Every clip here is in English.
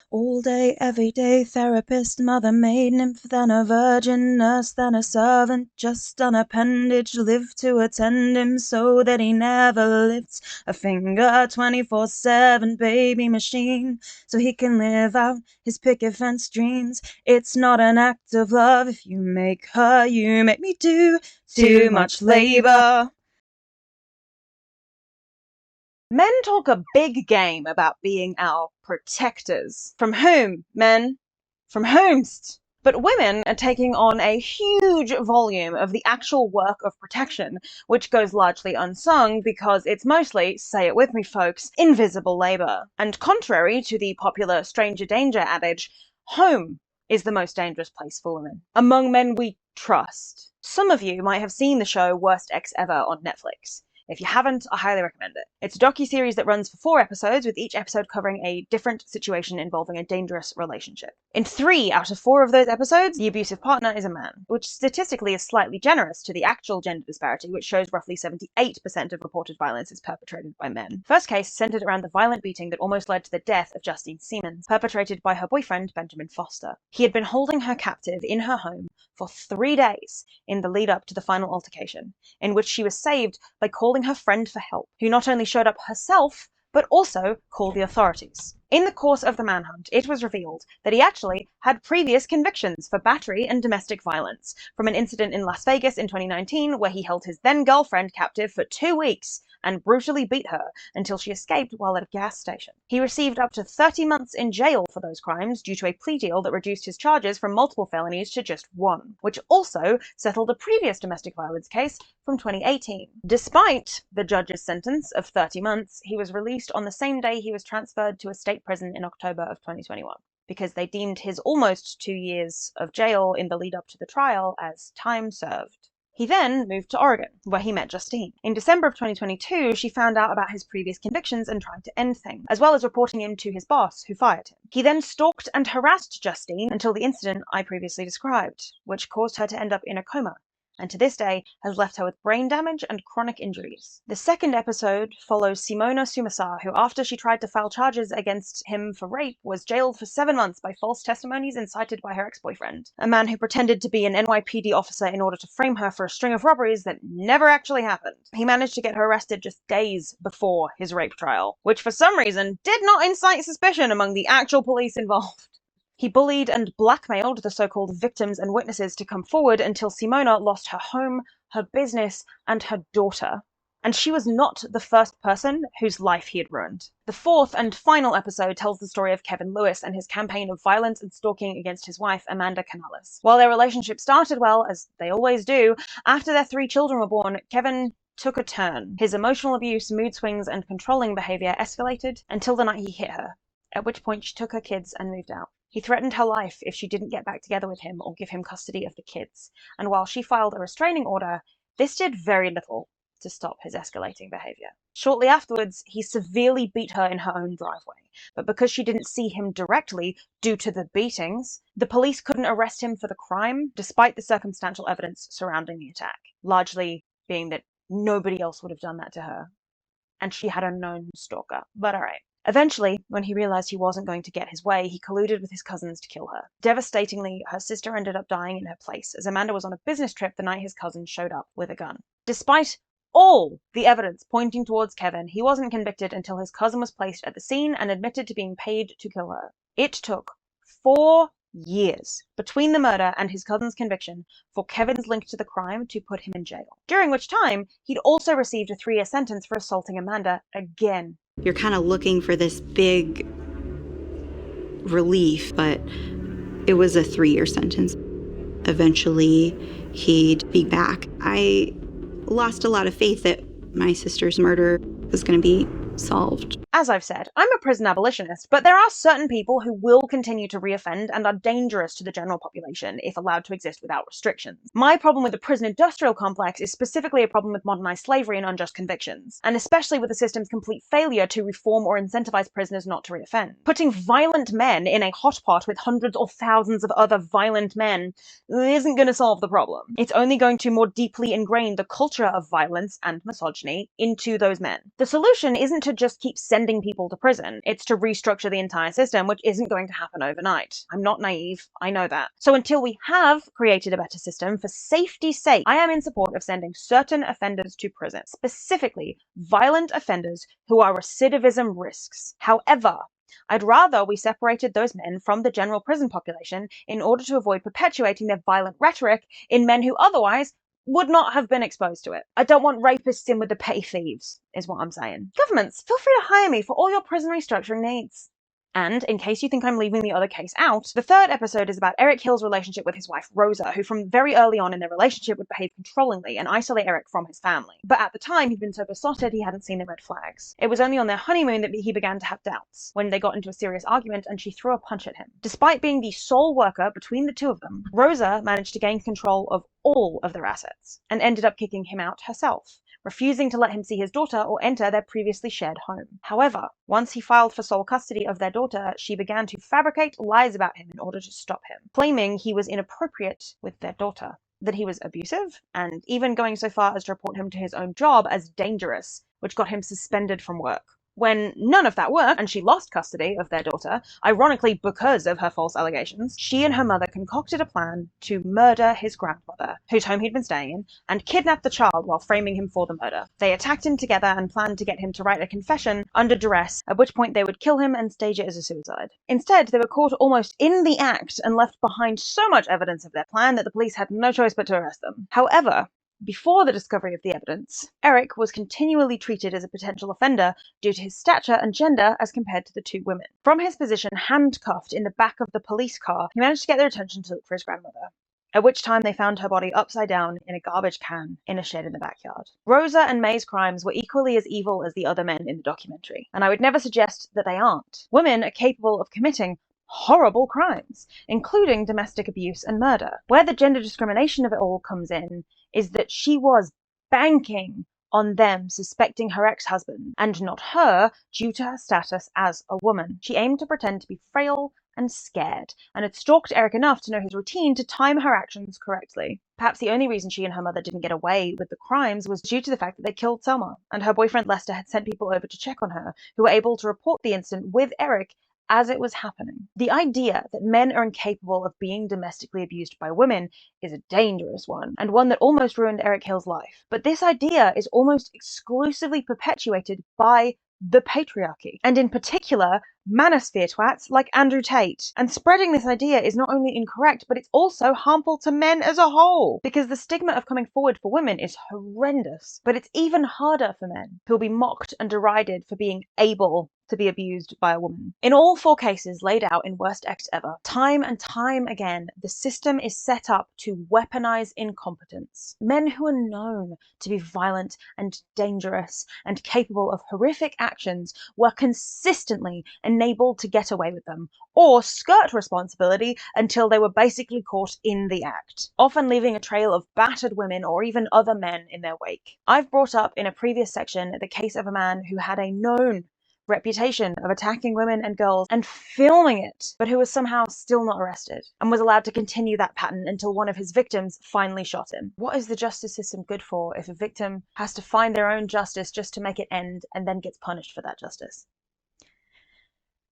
All day, every day, therapist, mother, maid, nymph, then a virgin, nurse, then a servant, just an appendage, live to attend him so that he never lifts a finger. 24/7 baby machine, so he can live out his picket fence dreams. It's not an act of love if you make her, you make me do too much labor. Men talk a big game about being our protectors. From whom, men? From whomst? But women are taking on a huge volume of the actual work of protection, which goes largely unsung because it's mostly, say it with me folks, invisible labor. And contrary to the popular stranger danger adage, home is the most dangerous place for women. Among men we trust. Some of you might have seen the show Worst Ex Ever on Netflix. If you haven't, I highly recommend it. It's a docuseries that runs for 4 episodes, with each episode covering a different situation involving a dangerous relationship. In 3 out of 4 of those episodes, the abusive partner is a man, which statistically is slightly generous to the actual gender disparity, which shows roughly 78% of reported violence is perpetrated by men. First case centered around the violent beating that almost led to the death of Justine Siemens, perpetrated by her boyfriend, Benjamin Foster. He had been holding her captive in her home for 3 days in the lead up to the final altercation, in which she was saved by calling her friend for help, who not only showed up herself, but also called the authorities. In the course of the manhunt, it was revealed that he actually had previous convictions for battery and domestic violence, from an incident in Las Vegas in 2019 where he held his then-girlfriend captive for 2 weeks and brutally beat her until she escaped while at a gas station. He received up to 30 months in jail for those crimes due to a plea deal that reduced his charges from multiple felonies to just 1, which also settled a previous domestic violence case from 2018. Despite the judge's sentence of 30 months, he was released on the same day he was transferred to a state prison in October of 2021, because they deemed his almost 2 years of jail in the lead up to the trial as time served. He then moved to Oregon, where he met Justine. In December of 2022, she found out about his previous convictions and tried to end things, as well as reporting him to his boss, who fired him. He then stalked and harassed Justine until the incident I previously described, which caused her to end up in a coma, and to this day has left her with brain damage and chronic injuries. The second episode follows Simona Sumasar, who, after she tried to file charges against him for rape, was jailed for 7 months by false testimonies incited by her ex-boyfriend, a man who pretended to be an NYPD officer in order to frame her for a string of robberies that never actually happened. He managed to get her arrested just days before his rape trial, which for some reason did not incite suspicion among the actual police involved. He bullied and blackmailed the so-called victims and witnesses to come forward until Simona lost her home, her business, and her daughter. And she was not the first person whose life he had ruined. The 4th and final episode tells the story of Kevin Lewis and his campaign of violence and stalking against his wife, Amanda Canales. While their relationship started well, as they always do, after their 3 children were born, Kevin took a turn. His emotional abuse, mood swings, and controlling behavior escalated until the night he hit her, at which point she took her kids and moved out. He threatened her life if she didn't get back together with him or give him custody of the kids, and while she filed a restraining order, this did very little to stop his escalating behavior. Shortly afterwards, he severely beat her in her own driveway, but because she didn't see him directly due to the beatings, the police couldn't arrest him for the crime, despite the circumstantial evidence surrounding the attack, largely being that nobody else would have done that to her, and she had a known stalker. But alright. Eventually, when he realized he wasn't going to get his way, he colluded with his cousins to kill her. Devastatingly, her sister ended up dying in her place, as Amanda was on a business trip the night his cousin showed up with a gun. Despite all the evidence pointing towards Kevin, he wasn't convicted until his cousin was placed at the scene and admitted to being paid to kill her. It took 4 years between the murder and his cousin's conviction for Kevin's link to the crime to put him in jail, during which time he'd also received a 3-year sentence for assaulting Amanda again. You're kind of looking for this big relief, but it was a 3-year sentence. Eventually, he'd be back. I lost a lot of faith that my sister's murder was going to be solved. As I've said, I'm a prison abolitionist, but there are certain people who will continue to reoffend and are dangerous to the general population if allowed to exist without restrictions. My problem with the prison industrial complex is specifically a problem with modernized slavery and unjust convictions, and especially with the system's complete failure to reform or incentivize prisoners not to reoffend. Putting violent men in a hot pot with hundreds or thousands of other violent men isn't going to solve the problem. It's only going to more deeply ingrain the culture of violence and misogyny into those men. The solution isn't to to just keep sending people to prison. It's to restructure the entire system, which isn't going to happen overnight. I'm not naive, I know that. So until we have created a better system, for safety's sake, I am in support of sending certain offenders to prison, specifically violent offenders who are recidivism risks. However, I'd rather we separated those men from the general prison population in order to avoid perpetuating their violent rhetoric in men who otherwise would not have been exposed to it. I don't want rapists in with the petty thieves, is what I'm saying. Governments, feel free to hire me for all your prison restructuring needs. And, in case you think I'm leaving the other case out, the third episode is about Eric Hill's relationship with his wife Rosa, who from very early on in their relationship would behave controllingly and isolate Eric from his family. But at the time, he'd been so besotted he hadn't seen the red flags. It was only on their honeymoon that he began to have doubts, when they got into a serious argument and she threw a punch at him. Despite being the sole worker between the two of them, Rosa managed to gain control of all of their assets, and ended up kicking him out herself, refusing to let him see his daughter or enter their previously shared home. However, once he filed for sole custody of their daughter, she began to fabricate lies about him in order to stop him, claiming he was inappropriate with their daughter, that he was abusive, and even going so far as to report him to his own job as dangerous, which got him suspended from work. When none of that worked, and she lost custody of their daughter, ironically because of her false allegations, she and her mother concocted a plan to murder his grandmother, whose home he'd been staying in, and kidnap the child while framing him for the murder. They attacked him together and planned to get him to write a confession under duress, at which point they would kill him and stage it as a suicide. Instead, they were caught almost in the act and left behind so much evidence of their plan that the police had no choice but to arrest them. However, before the discovery of the evidence, Eric was continually treated as a potential offender due to his stature and gender as compared to the two women. From his position handcuffed in the back of the police car, he managed to get their attention to look for his grandmother, at which time they found her body upside down in a garbage can in a shed in the backyard. Rosa and May's crimes were equally as evil as the other men in the documentary, and I would never suggest that they aren't. Women are capable of committing horrible crimes, including domestic abuse and murder. Where the gender discrimination of it all comes in is that she was banking on them suspecting her ex-husband, and not her, due to her status as a woman. She aimed to pretend to be frail and scared, and had stalked Eric enough to know his routine to time her actions correctly. Perhaps the only reason she and her mother didn't get away with the crimes was due to the fact that they killed Selma, and her boyfriend Lester had sent people over to check on her, who were able to report the incident with Eric as it was happening. The idea that men are incapable of being domestically abused by women is a dangerous one, and one that almost ruined Eric Hill's life. But this idea is almost exclusively perpetuated by the patriarchy, and in particular, manosphere twats like Andrew Tate. And spreading this idea is not only incorrect, but it's also harmful to men as a whole, because the stigma of coming forward for women is horrendous. But it's even harder for men, who'll be mocked and derided for being able to be abused by a woman. In all 4 cases laid out in Worst Ex Ever, time and time again, the system is set up to weaponize incompetence. Men who are known to be violent and dangerous and capable of horrific actions were consistently enabled to get away with them, or skirt responsibility until they were basically caught in the act, often leaving a trail of battered women or even other men in their wake. I've brought up in a previous section the case of a man who had a known reputation of attacking women and girls and filming it, but who was somehow still not arrested, and was allowed to continue that pattern until one of his victims finally shot him. What is the justice system good for if a victim has to find their own justice just to make it end and then gets punished for that justice?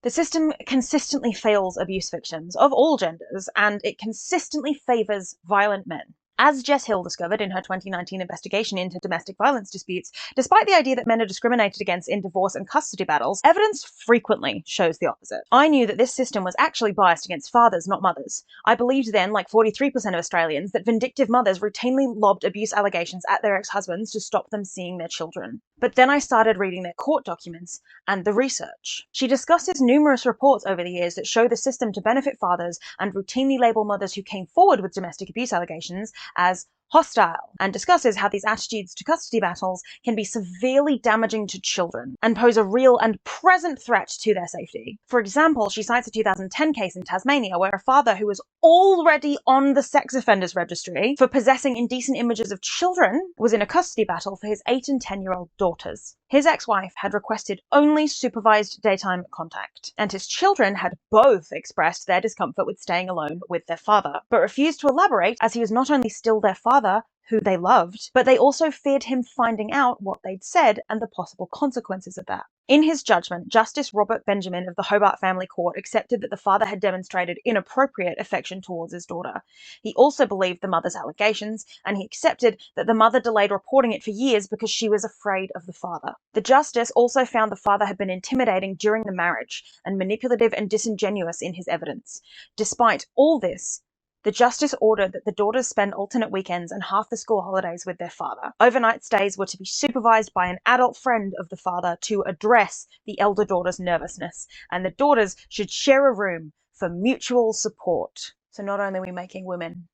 The system consistently fails abuse victims of all genders, and it consistently favors violent men. As Jess Hill discovered in her 2019 investigation into domestic violence disputes, despite the idea that men are discriminated against in divorce and custody battles, evidence frequently shows the opposite. I knew that this system was actually biased against fathers, not mothers. I believed then, like 43% of Australians, that vindictive mothers routinely lobbed abuse allegations at their ex-husbands to stop them seeing their children. But then I started reading their court documents and the research. She discusses numerous reports over the years that show the system to benefit fathers and routinely label mothers who came forward with domestic abuse allegations as hostile, and discusses how these attitudes to custody battles can be severely damaging to children and pose a real and present threat to their safety. For example, she cites a 2010 case in Tasmania where a father who was already on the sex offenders registry for possessing indecent images of children was in a custody battle for his 8 and 10-year-old daughters. His ex-wife had requested only supervised daytime contact, and his children had both expressed their discomfort with staying alone with their father, but refused to elaborate as he was not only still their father, father, who they loved, but they also feared him finding out what they'd said and the possible consequences of that. In his judgment, Justice Robert Benjamin of the Hobart Family Court accepted that the father had demonstrated inappropriate affection towards his daughter. He also believed the mother's allegations, and he accepted that the mother delayed reporting it for years because she was afraid of the father. The justice also found the father had been intimidating during the marriage and manipulative and disingenuous in his evidence. Despite all this, the justice ordered that the daughters spend alternate weekends and half the school holidays with their father. Overnight stays were to be supervised by an adult friend of the father to address the elder daughter's nervousness, and the daughters should share a room for mutual support. So not only are we making women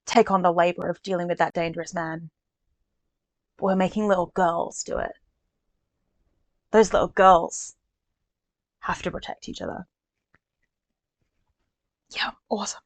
take on the labor of dealing with that dangerous man, but we're making little girls do it. Those little girls have to protect each other. Yeah, awesome.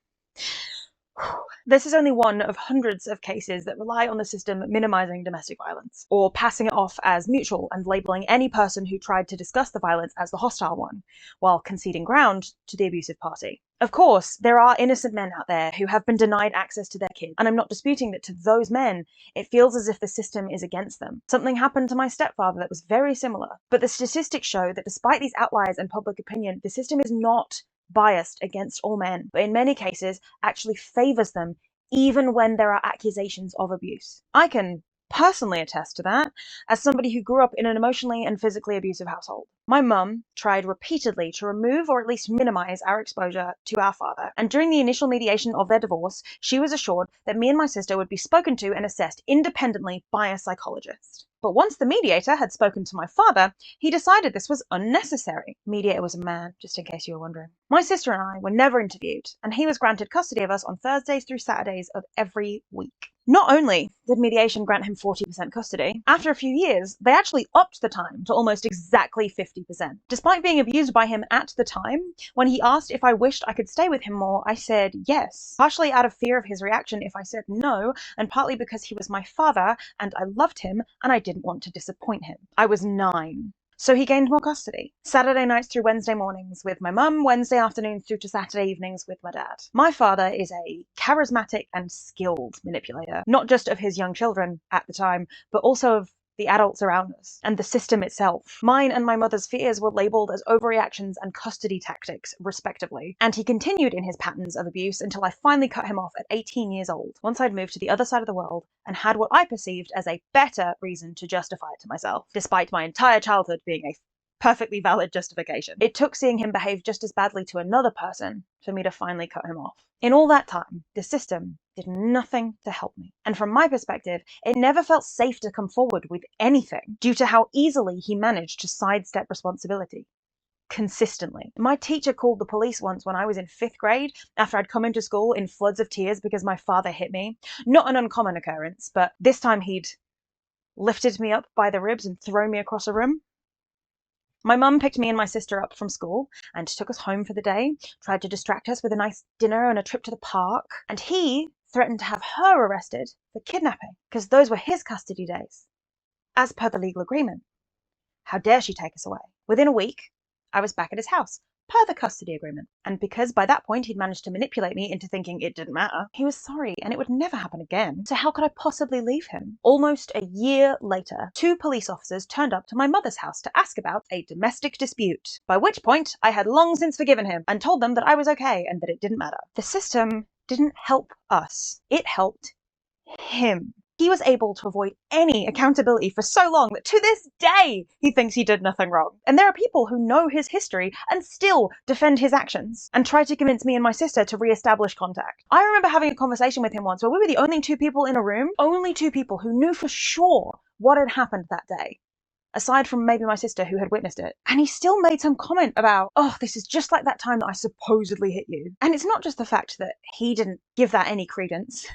This is only one of hundreds of cases that rely on the system minimizing domestic violence, or passing it off as mutual and labeling any person who tried to discuss the violence as the hostile one, while conceding ground to the abusive party. Of course, there are innocent men out there who have been denied access to their kids, and I'm not disputing that to those men, it feels as if the system is against them. Something happened to my stepfather that was very similar, but the statistics show that despite these outliers and public opinion, the system is not biased against all men, but in many cases actually favors them even when there are accusations of abuse. I can personally attest to that as somebody who grew up in an emotionally and physically abusive household. My mum tried repeatedly to remove or at least minimize our exposure to our father, and during the initial mediation of their divorce, she was assured that me and my sister would be spoken to and assessed independently by a psychologist. But once the mediator had spoken to my father, he decided this was unnecessary. Mediator was a man, just in case you were wondering. My sister and I were never interviewed, and he was granted custody of us on Thursdays through Saturdays of every week. Not only did mediation grant him 40% custody, after a few years, they actually upped the time to almost exactly 50%. Despite being abused by him at the time, when he asked if I wished I could stay with him more, I said yes. Partially out of fear of his reaction if I said no, and partly because he was my father, and I loved him, and I didn't want to disappoint him. I was 9. So he gained more custody. Saturday nights through Wednesday mornings with my mum, Wednesday afternoons through to Saturday evenings with my dad. My father is a charismatic and skilled manipulator, not just of his young children at the time, but also of the adults around us, and the system itself. Mine and my mother's fears were labelled as overreactions and custody tactics, respectively, and he continued in his patterns of abuse until I finally cut him off at 18 years old, once I'd moved to the other side of the world and had what I perceived as a better reason to justify it to myself, despite my entire childhood being a perfectly valid justification. It took seeing him behave just as badly to another person for me to finally cut him off. In all that time, the system did nothing to help me. And from my perspective, it never felt safe to come forward with anything due to how easily he managed to sidestep responsibility. Consistently. My teacher called the police once when I was in 5th grade after I'd come into school in floods of tears because my father hit me. Not an uncommon occurrence, but this time he'd lifted me up by the ribs and thrown me across a room. My mum picked me and my sister up from school and took us home for the day, tried to distract us with a nice dinner and a trip to the park, and he threatened to have her arrested for kidnapping, because those were his custody days, as per the legal agreement. How dare she take us away? Within a week, I was back at his house, per the custody agreement. And because by that point he'd managed to manipulate me into thinking it didn't matter, he was sorry and it would never happen again. So how could I possibly leave him? Almost a year later, 2 police officers turned up to my mother's house to ask about a domestic dispute, by which point I had long since forgiven him and told them that I was okay and that it didn't matter. The system didn't help us. It helped him. He was able to avoid any accountability for so long that to this day he thinks he did nothing wrong. And there are people who know his history and still defend his actions and try to convince me and my sister to re-establish contact. I remember having a conversation with him once where we were the only 2 people in a room, only 2 people who knew for sure what had happened that day, aside from maybe my sister who had witnessed it. And he still made some comment about, oh, this is just like that time that I supposedly hit you. And it's not just the fact that he didn't give that any credence.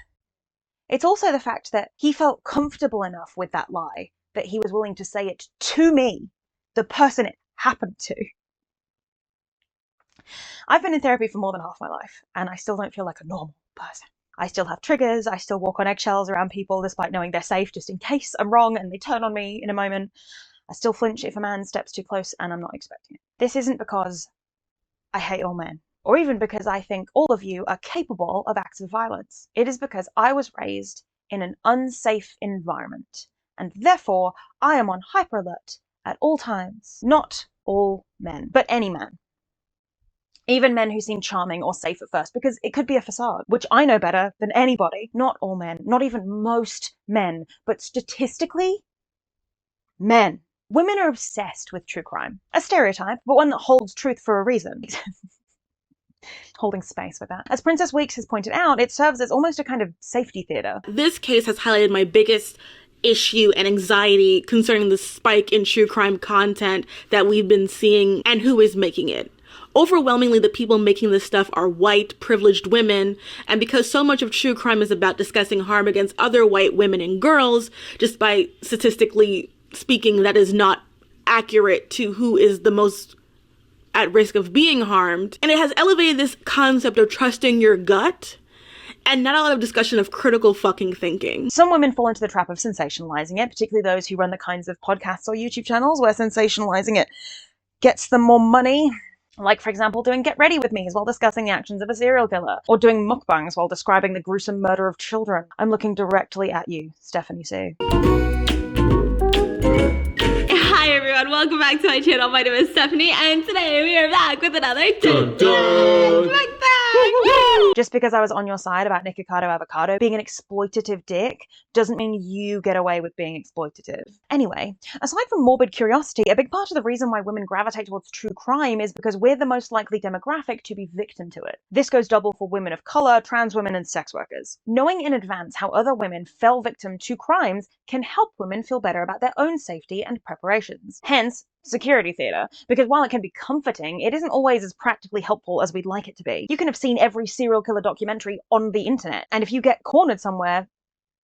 It's also the fact that he felt comfortable enough with that lie that he was willing to say it to me, the person it happened to. I've been in therapy for more than half my life, and I still don't feel like a normal person. I still have triggers, I still walk on eggshells around people despite knowing they're safe just in case I'm wrong and they turn on me in a moment. I still flinch if a man steps too close and I'm not expecting it. This isn't because I hate all men or even because I think all of you are capable of acts of violence. It is because I was raised in an unsafe environment, and therefore I am on hyper alert at all times. Not all men, but any man. Even men who seem charming or safe at first, because it could be a facade, which I know better than anybody. Not all men, not even most men, but statistically, men. Women are obsessed with true crime. A stereotype, but one that holds truth for a reason. Holding space with that. As Princess Weeks has pointed out, it serves as almost a kind of safety theater. This case has highlighted my biggest issue and anxiety concerning the spike in true crime content that we've been seeing and who is making it. Overwhelmingly, the people making this stuff are white, privileged women, and because so much of true crime is about discussing harm against other white women and girls, just by statistically speaking, that is not accurate to who is the most at risk of being harmed. And it has elevated this concept of trusting your gut and not a lot of discussion of critical fucking thinking. Some women fall into the trap of sensationalizing it, particularly those who run the kinds of podcasts or YouTube channels where sensationalizing it gets them more money. Like, for example, doing Get Ready With Me's while discussing the actions of a serial killer, or doing mukbangs while describing the gruesome murder of children. I'm looking directly at you, Stephanie Sue. Hi everyone, welcome back to my channel. My name is Stephanie, and today we are back with another mukbang. Just because I was on your side about Nikocado Avocado being an exploitative dick doesn't mean you get away with being exploitative. Anyway, aside from morbid curiosity, a big part of the reason why women gravitate towards true crime is because we're the most likely demographic to be victim to it. This goes double for women of color, trans women, and sex workers. Knowing in advance how other women fell victim to crimes can help women feel better about their own safety and preparations. Hence, security theater, because while it can be comforting, it isn't always as practically helpful as we'd like it to be. You can have seen every serial killer documentary on the internet, and if you get cornered somewhere,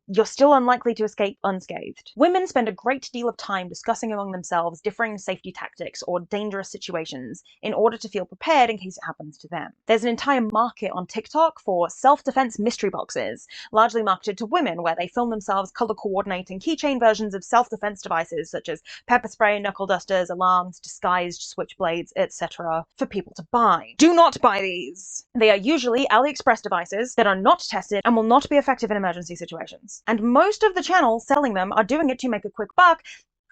you're still unlikely to escape unscathed. Women spend a great deal of time discussing among themselves differing safety tactics or dangerous situations in order to feel prepared in case it happens to them. There's an entire market on TikTok for self-defense mystery boxes, largely marketed to women, where they film themselves color-coordinating keychain versions of self-defense devices such as pepper spray, knuckle dusters, alarms, disguised switchblades, etc. for people to buy. Do not buy these! They are usually AliExpress devices that are not tested and will not be effective in emergency situations. And most of the channels selling them are doing it to make a quick buck,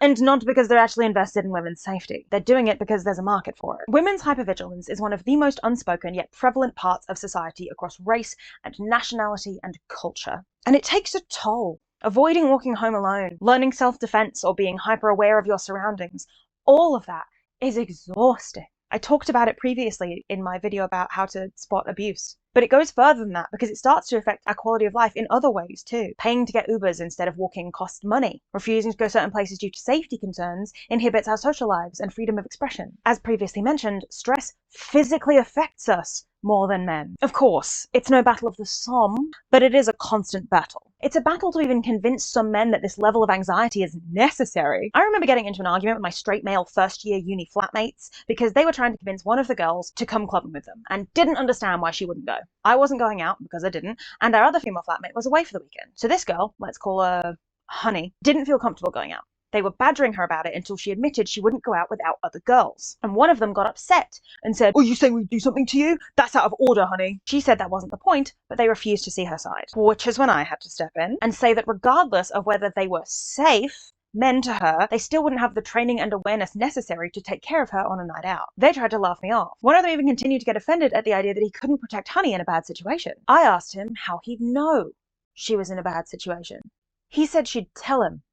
and not because they're actually invested in women's safety. They're doing it because there's a market for it. Women's hypervigilance is one of the most unspoken yet prevalent parts of society across race and nationality and culture. And it takes a toll. Avoiding walking home alone, learning self-defense, or being hyper-aware of your surroundings, all of that is exhausting. I talked about it previously in my video about how to spot abuse. But it goes further than that because it starts to affect our quality of life in other ways too. Paying to get Ubers instead of walking costs money. Refusing to go certain places due to safety concerns inhibits our social lives and freedom of expression. As previously mentioned, stress physically affects us more than men. Of course, it's no battle of the Somme, but it is a constant battle. It's a battle to even convince some men that this level of anxiety is necessary. I remember getting into an argument with my straight male first-year uni flatmates because they were trying to convince one of the girls to come clubbing with them and didn't understand why she wouldn't go. I wasn't going out because I didn't, and our other female flatmate was away for the weekend. So this girl, let's call her Honey, didn't feel comfortable going out. They were badgering her about it until she admitted she wouldn't go out without other girls. And one of them got upset and said, "Oh, you saying we do something to you? That's out of order, honey." She said that wasn't the point, but they refused to see her side. Which is when I had to step in and say that regardless of whether they were safe, men to her, they still wouldn't have the training and awareness necessary to take care of her on a night out. They tried to laugh me off. One of them even continued to get offended at the idea that he couldn't protect Honey in a bad situation. I asked him how he'd know she was in a bad situation. He said she'd tell him.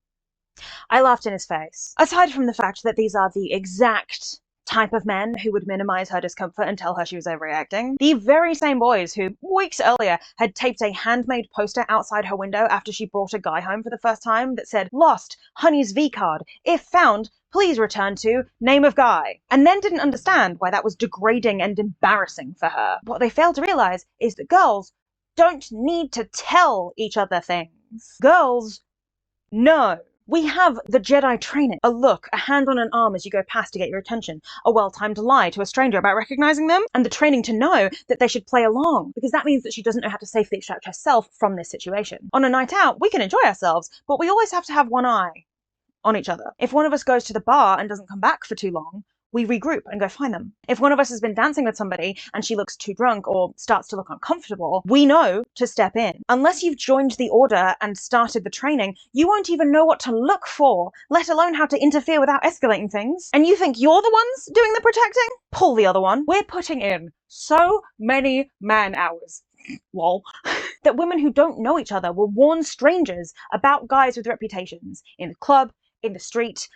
I laughed in his face. Aside from the fact that these are the exact type of men who would minimize her discomfort and tell her she was overreacting, the very same boys who, weeks earlier, had taped a handmade poster outside her window after she brought a guy home for the first time that said, "Lost, Honey's V-card. If found, please return to name of guy," and then didn't understand why that was degrading and embarrassing for her. What they failed to realize is that girls don't need to tell each other things. Girls know. We have the Jedi training. A look, a hand on an arm as you go past to get your attention, a well-timed lie to a stranger about recognizing them, and the training to know that they should play along, because that means that she doesn't know how to safely extract herself from this situation. On a night out, we can enjoy ourselves, but we always have to have one eye on each other. If one of us goes to the bar and doesn't come back for too long, we regroup and go find them. If one of us has been dancing with somebody and she looks too drunk or starts to look uncomfortable, we know to step in. Unless you've joined the order and started the training, you won't even know what to look for, let alone how to interfere without escalating things. And you think you're the ones doing the protecting? Pull the other one. We're putting in so many man hours. Lol. That women who don't know each other will warn strangers about guys with reputations in the club, in the street,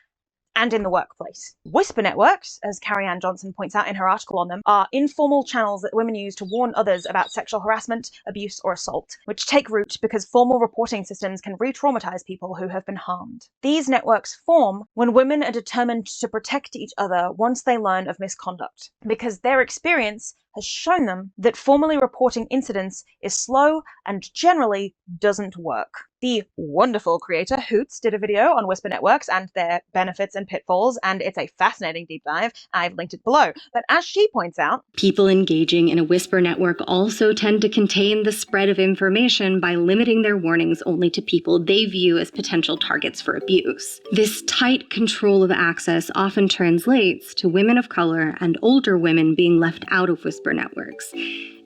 and in the workplace. Whisper networks, as Carrie Ann Johnson points out in her article on them, are informal channels that women use to warn others about sexual harassment, abuse, or assault, which take root because formal reporting systems can re-traumatize people who have been harmed. These networks form when women are determined to protect each other once they learn of misconduct, because their experience has shown them that formally reporting incidents is slow and generally doesn't work. The wonderful creator Hoots did a video on Whisper networks and their benefits and pitfalls, and it's a fascinating deep dive. I've linked it below. But as she points out, people engaging in a Whisper network also tend to contain the spread of information by limiting their warnings only to people they view as potential targets for abuse. This tight control of access often translates to women of color and older women being left out of Whisper networks,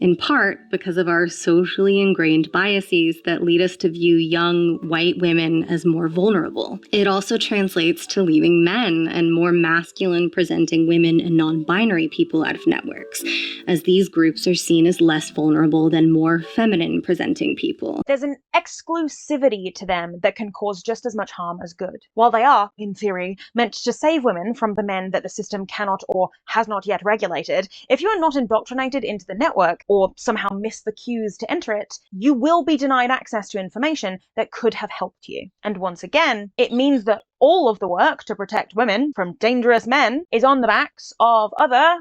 in part because of our socially ingrained biases that lead us to view young white women as more vulnerable. It also translates to leaving men and more masculine presenting women and non-binary people out of networks, as these groups are seen as less vulnerable than more feminine presenting people. There's an exclusivity to them that can cause just as much harm as good. While they are, in theory, meant to save women from the men that the system cannot or has not yet regulated, if you are not indoctrinated into the network, or somehow miss the cues to enter it, you will be denied access to information that could have helped you. And once again, it means that all of the work to protect women from dangerous men is on the backs of other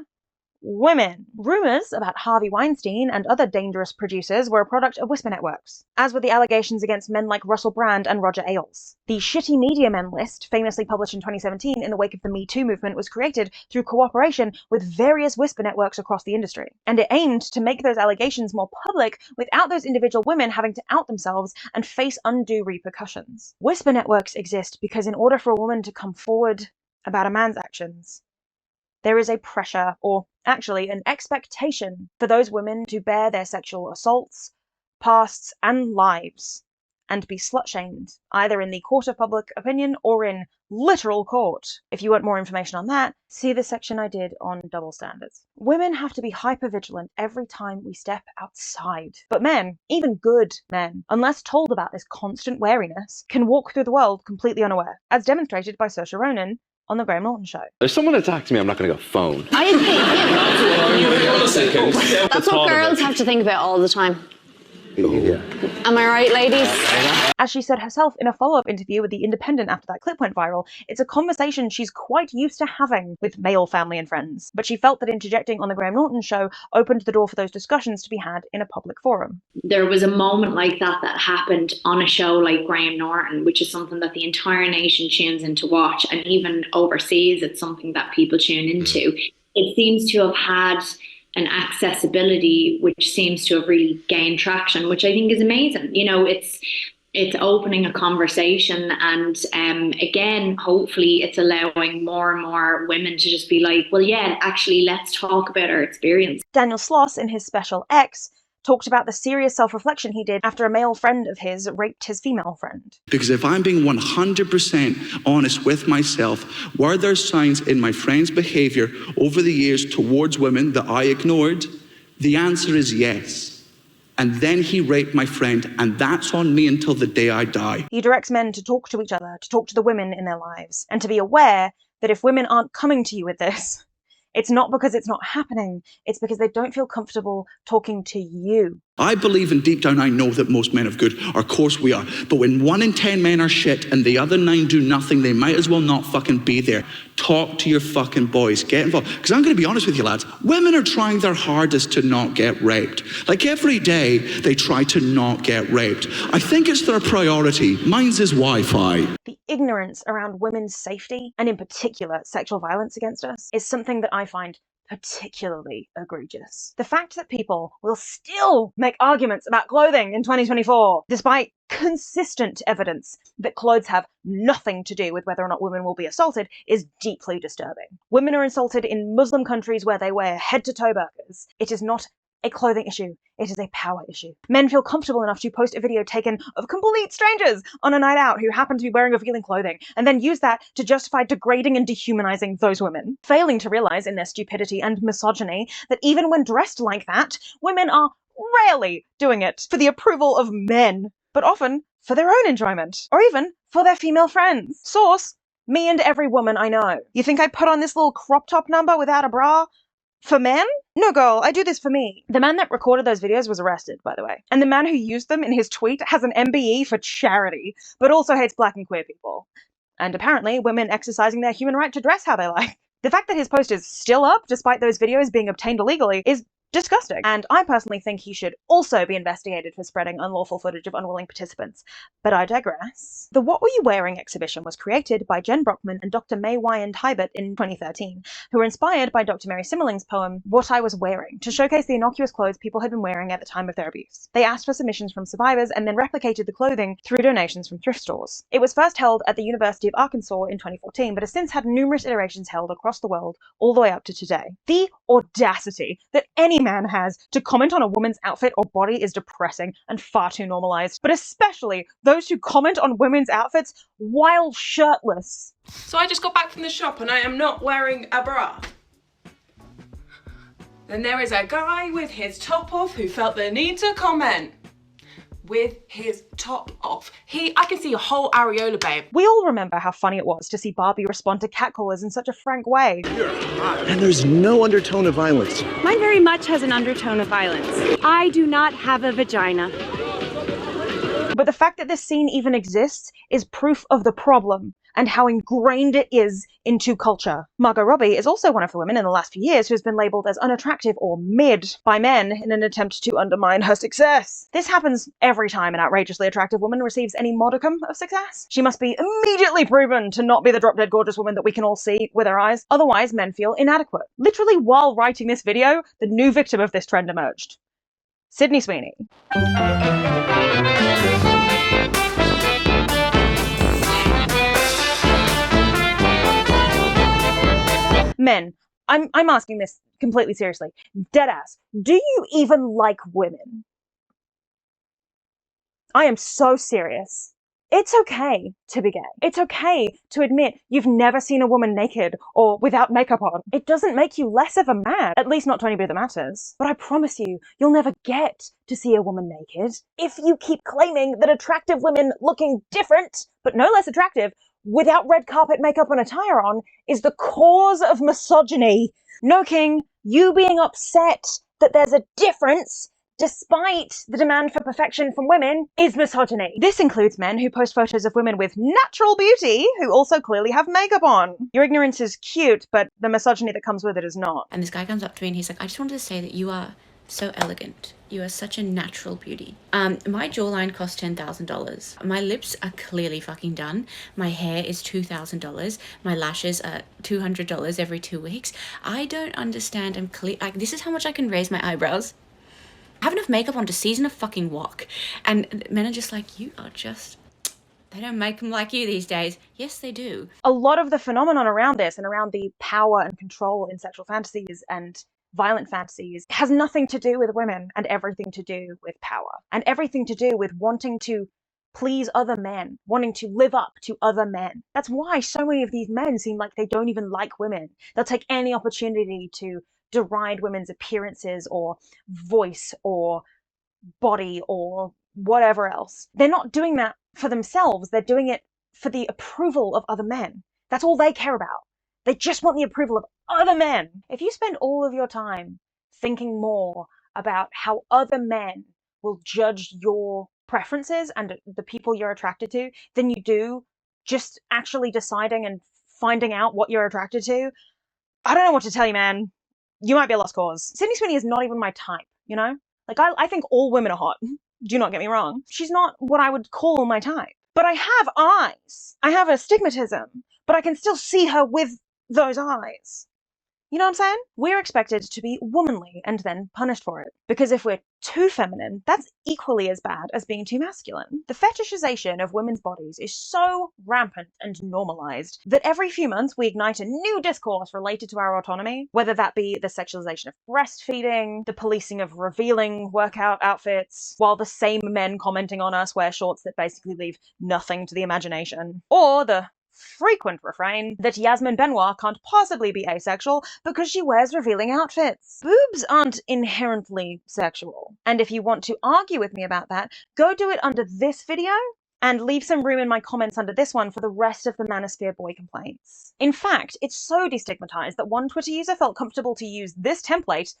women. Rumors about Harvey Weinstein and other dangerous producers were a product of Whisper networks, as were the allegations against men like Russell Brand and Roger Ailes. The Shitty Media Men list, famously published in 2017 in the wake of the Me Too movement, was created through cooperation with various Whisper networks across the industry, and it aimed to make those allegations more public without those individual women having to out themselves and face undue repercussions. Whisper networks exist because in order for a woman to come forward about a man's actions, there is a pressure, or actually an expectation, for those women to bear their sexual assaults, pasts, and lives, and be slut-shamed, either in the court of public opinion or in literal court. If you want more information on that, see the section I did on double standards. Women have to be hyper-vigilant every time we step outside. But men, even good men, unless told about this constant wariness, can walk through the world completely unaware, as demonstrated by Saoirse Ronan on The Graham Norton Show. If someone attacks me, I'm not going to go phone. I think that's what girls have to think about all the time. Yeah. Am I right, ladies? As she said herself in a follow-up interview with The Independent after that clip went viral, it's a conversation she's quite used to having with male family and friends. But she felt that interjecting on The Graham Norton Show opened the door for those discussions to be had in a public forum. There was a moment like that happened on a show like Graham Norton, which is something that the entire nation tunes in to watch, and even overseas it's something that people tune into. It seems to have had an accessibility which seems to have really gained traction, which I think is amazing. You know, it's opening a conversation, and again, hopefully it's allowing more and more women to just be like, well, yeah, actually, let's talk about our experience. Daniel Sloss, in his special X, talked about the serious self-reflection he did after a male friend of his raped his female friend. Because if I'm being 100% honest with myself, were there signs in my friend's behaviour over the years towards women that I ignored? The answer is yes. And then he raped my friend, and that's on me until the day I die. He directs men to talk to each other, to talk to the women in their lives, and to be aware that if women aren't coming to you with this, it's not because it's not happening, it's because they don't feel comfortable talking to you. I believe, and deep down I know that most men are good. Of course we are. But when 1 in 10 men are shit and the other 9 do nothing, they might as well not fucking be there. Talk to your fucking boys. Get involved. Because I'm going to be honest with you, lads. Women are trying their hardest to not get raped. Like every day, they try to not get raped. I think it's their priority. Mine's is Wi-Fi. The ignorance around women's safety, and in particular sexual violence against us, is something that I find particularly egregious. The fact that people will still make arguments about clothing in 2024, despite consistent evidence that clothes have nothing to do with whether or not women will be assaulted, is deeply disturbing. Women are insulted in Muslim countries where they wear head-to-toe burqas. It is not a clothing issue. It is a power issue. Men feel comfortable enough to post a video taken of complete strangers on a night out who happen to be wearing revealing clothing, and then use that to justify degrading and dehumanizing those women, failing to realize in their stupidity and misogyny that even when dressed like that, women are rarely doing it for the approval of men, but often for their own enjoyment, or even for their female friends. Source, me and every woman I know. You think I put on this little crop top number without a bra for men? No, girl, I do this for me. The man that recorded those videos was arrested, by the way. And the man who used them in his tweet has an MBE for charity, but also hates black and queer people. And apparently, women exercising their human right to dress how they like. The fact that his post is still up, despite those videos being obtained illegally, is disgusting. And I personally think he should also be investigated for spreading unlawful footage of unwilling participants. But I digress. The What Were You Wearing exhibition was created by Jen Brockman and Dr. May Wyand-Hibert in 2013, who were inspired by Dr. Mary Simmerling's poem, What I Was Wearing, to showcase the innocuous clothes people had been wearing at the time of their abuse. They asked for submissions from survivors and then replicated the clothing through donations from thrift stores. It was first held at the University of Arkansas in 2014, but has since had numerous iterations held across the world, all the way up to today. The audacity that any man has to comment on a woman's outfit or body is depressing and far too normalized, but especially those who comment on women's outfits while shirtless. So I just got back from the shop and I am not wearing a bra. Then there is a guy with his top off who felt the need to comment. With his top off. I can see a whole areola, babe. We all remember how funny it was to see Barbie respond to catcallers in such a frank way. And there's no undertone of violence. Mine very much has an undertone of violence. I do not have a vagina. But the fact that this scene even exists is proof of the problem and how ingrained it is into culture. Margot Robbie is also one of the women in the last few years who has been labelled as unattractive or mid by men in an attempt to undermine her success. This happens every time an outrageously attractive woman receives any modicum of success. She must be immediately proven to not be the drop-dead gorgeous woman that we can all see with our eyes. Otherwise, men feel inadequate. Literally, while writing this video, the new victim of this trend emerged. Sydney Sweeney. Men, I'm asking this completely seriously. Deadass, do you even like women? I am so serious. It's okay to be gay. It's okay to admit you've never seen a woman naked or without makeup on. It doesn't make you less of a man, at least not to anybody that matters. But I promise you, you'll never get to see a woman naked if you keep claiming that attractive women looking different, but no less attractive, without red carpet makeup and attire on, is the cause of misogyny. No, King, you being upset that there's a difference despite the demand for perfection from women is misogyny. This includes men who post photos of women with natural beauty who also clearly have makeup on. Your ignorance is cute, but the misogyny that comes with it is not. And this guy comes up to me and he's like, I just wanted to say that you are so elegant. You are such a natural beauty. My jawline cost $10,000. My lips are clearly fucking done. My hair is $2,000. My lashes are $200 every 2 weeks. I don't understand. This is how much I can raise my eyebrows. I have enough makeup on to season a fucking wok. And men are just like, you are just... They don't make them like you these days. Yes, they do. A lot of the phenomenon around this and around the power and control in sexual fantasies and violent fantasies has nothing to do with women and everything to do with power and everything to do with wanting to please other men, wanting to live up to other men. That's why so many of these men seem like they don't even like women. They'll take any opportunity to deride women's appearances or voice or body or whatever else. They're not doing that for themselves. They're doing it for the approval of other men. That's all they care about. They just want the approval of other men. If you spend all of your time thinking more about how other men will judge your preferences and the people you're attracted to than you do just actually deciding and finding out what you're attracted to, I don't know what to tell you, man. You might be a lost cause. Sydney Sweeney is not even my type, you know? Like, I think all women are hot. Do not get me wrong. She's not what I would call my type. But I have eyes. I have astigmatism. But I can still see her with those eyes. You know what I'm saying? We're expected to be womanly and then punished for it. Because if we're too feminine, that's equally as bad as being too masculine. The fetishization of women's bodies is so rampant and normalized that every few months we ignite a new discourse related to our autonomy, whether that be the sexualization of breastfeeding, the policing of revealing workout outfits, while the same men commenting on us wear shorts that basically leave nothing to the imagination, or the frequent refrain that Yasmin Benoit can't possibly be asexual because she wears revealing outfits. Boobs aren't inherently sexual. And if you want to argue with me about that, go do it under this video and leave some room in my comments under this one for the rest of the manosphere boy complaints. In fact, it's so destigmatized that one Twitter user felt comfortable to use this template,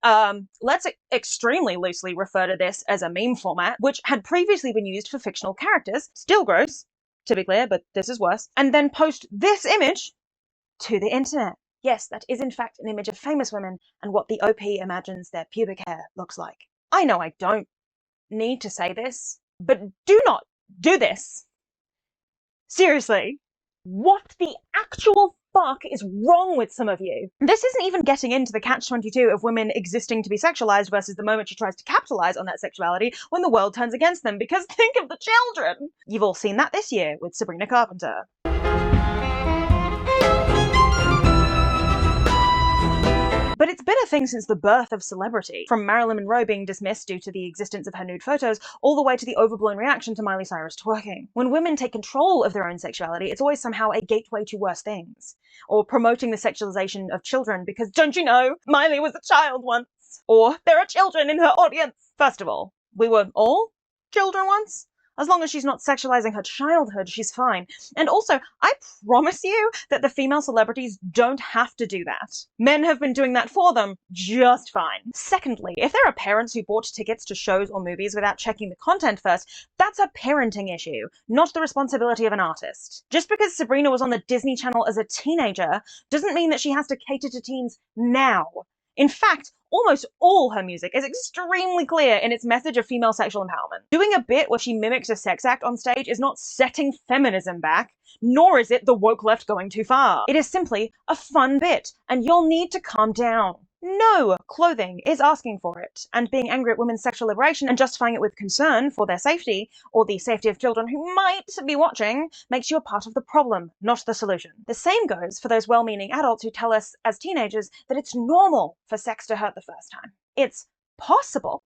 let's extremely loosely refer to this as a meme format, which had previously been used for fictional characters, still gross, to be clear, but this is worse, and then post this image to the internet. Yes, that is in fact an image of famous women and what the OP imagines their pubic hair looks like. I know I don't need to say this, but do not do this. Seriously, what the actual fuck is wrong with some of you? This isn't even getting into the catch-22 of women existing to be sexualized versus the moment she tries to capitalize on that sexuality when the world turns against them, because think of the children! You've all seen that this year with Sabrina Carpenter. But it's been a thing since the birth of celebrity, from Marilyn Monroe being dismissed due to the existence of her nude photos, all the way to the overblown reaction to Miley Cyrus twerking. When women take control of their own sexuality, it's always somehow a gateway to worse things. Or promoting the sexualization of children because, don't you know, Miley was a child once. Or, there are children in her audience. First of all, we were all children once. As long as she's not sexualizing her childhood, she's fine. And also, I promise you that the female celebrities don't have to do that. Men have been doing that for them just fine. Secondly, if there are parents who bought tickets to shows or movies without checking the content first, that's a parenting issue, not the responsibility of an artist. Just because Sabrina was on the Disney Channel as a teenager doesn't mean that she has to cater to teens now. In fact, almost all her music is extremely clear in its message of female sexual empowerment. Doing a bit where she mimics a sex act on stage is not setting feminism back, nor is it the woke left going too far. It is simply a fun bit, and you'll need to calm down. No clothing is asking for it, and being angry at women's sexual liberation and justifying it with concern for their safety, or the safety of children who might be watching, makes you a part of the problem, not the solution. The same goes for those well-meaning adults who tell us as teenagers that it's normal for sex to hurt the first time. It's possible,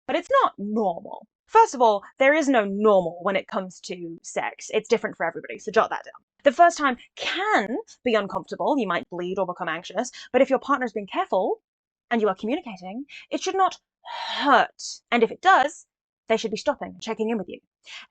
but it's not normal. First of all, there is no normal when it comes to sex. It's different for everybody, so jot that down. The first time can be uncomfortable, you might bleed or become anxious, but if your partner's being careful and you are communicating, it should not hurt. And if it does, they should be stopping and checking in with you.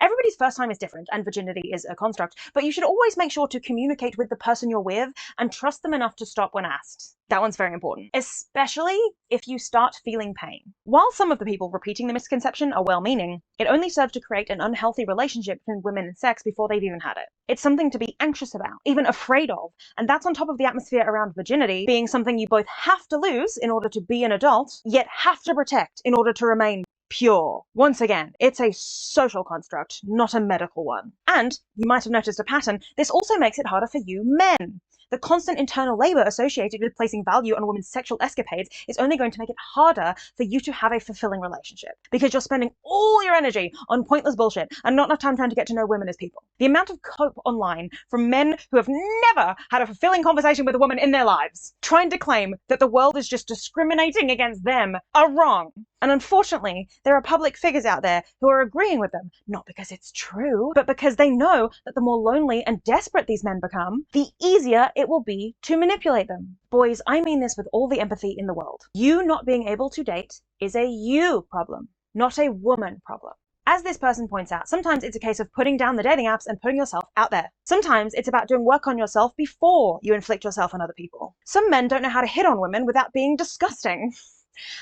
Everybody's first time is different, and virginity is a construct, but you should always make sure to communicate with the person you're with and trust them enough to stop when asked. That one's very important, especially if you start feeling pain. While some of the people repeating the misconception are well-meaning, it only serves to create an unhealthy relationship between women and sex before they've even had it. It's something to be anxious about, even afraid of, and that's on top of the atmosphere around virginity being something you both have to lose in order to be an adult, yet have to protect in order to remain pure. Once again, it's a social construct, not a medical one. And, you might have noticed a pattern, this also makes it harder for you men. The constant internal labor associated with placing value on women's sexual escapades is only going to make it harder for you to have a fulfilling relationship, because you're spending all your energy on pointless bullshit and not enough time trying to get to know women as people. The amount of cope online from men who have never had a fulfilling conversation with a woman in their lives, trying to claim that the world is just discriminating against them, are wrong. And unfortunately, there are public figures out there who are agreeing with them, not because it's true, but because they know that the more lonely and desperate these men become, the easier it will be to manipulate them. Boys, I mean this with all the empathy in the world. You not being able to date is a you problem, not a woman problem. As this person points out, sometimes it's a case of putting down the dating apps and putting yourself out there. Sometimes it's about doing work on yourself before you inflict yourself on other people. Some men don't know how to hit on women without being disgusting.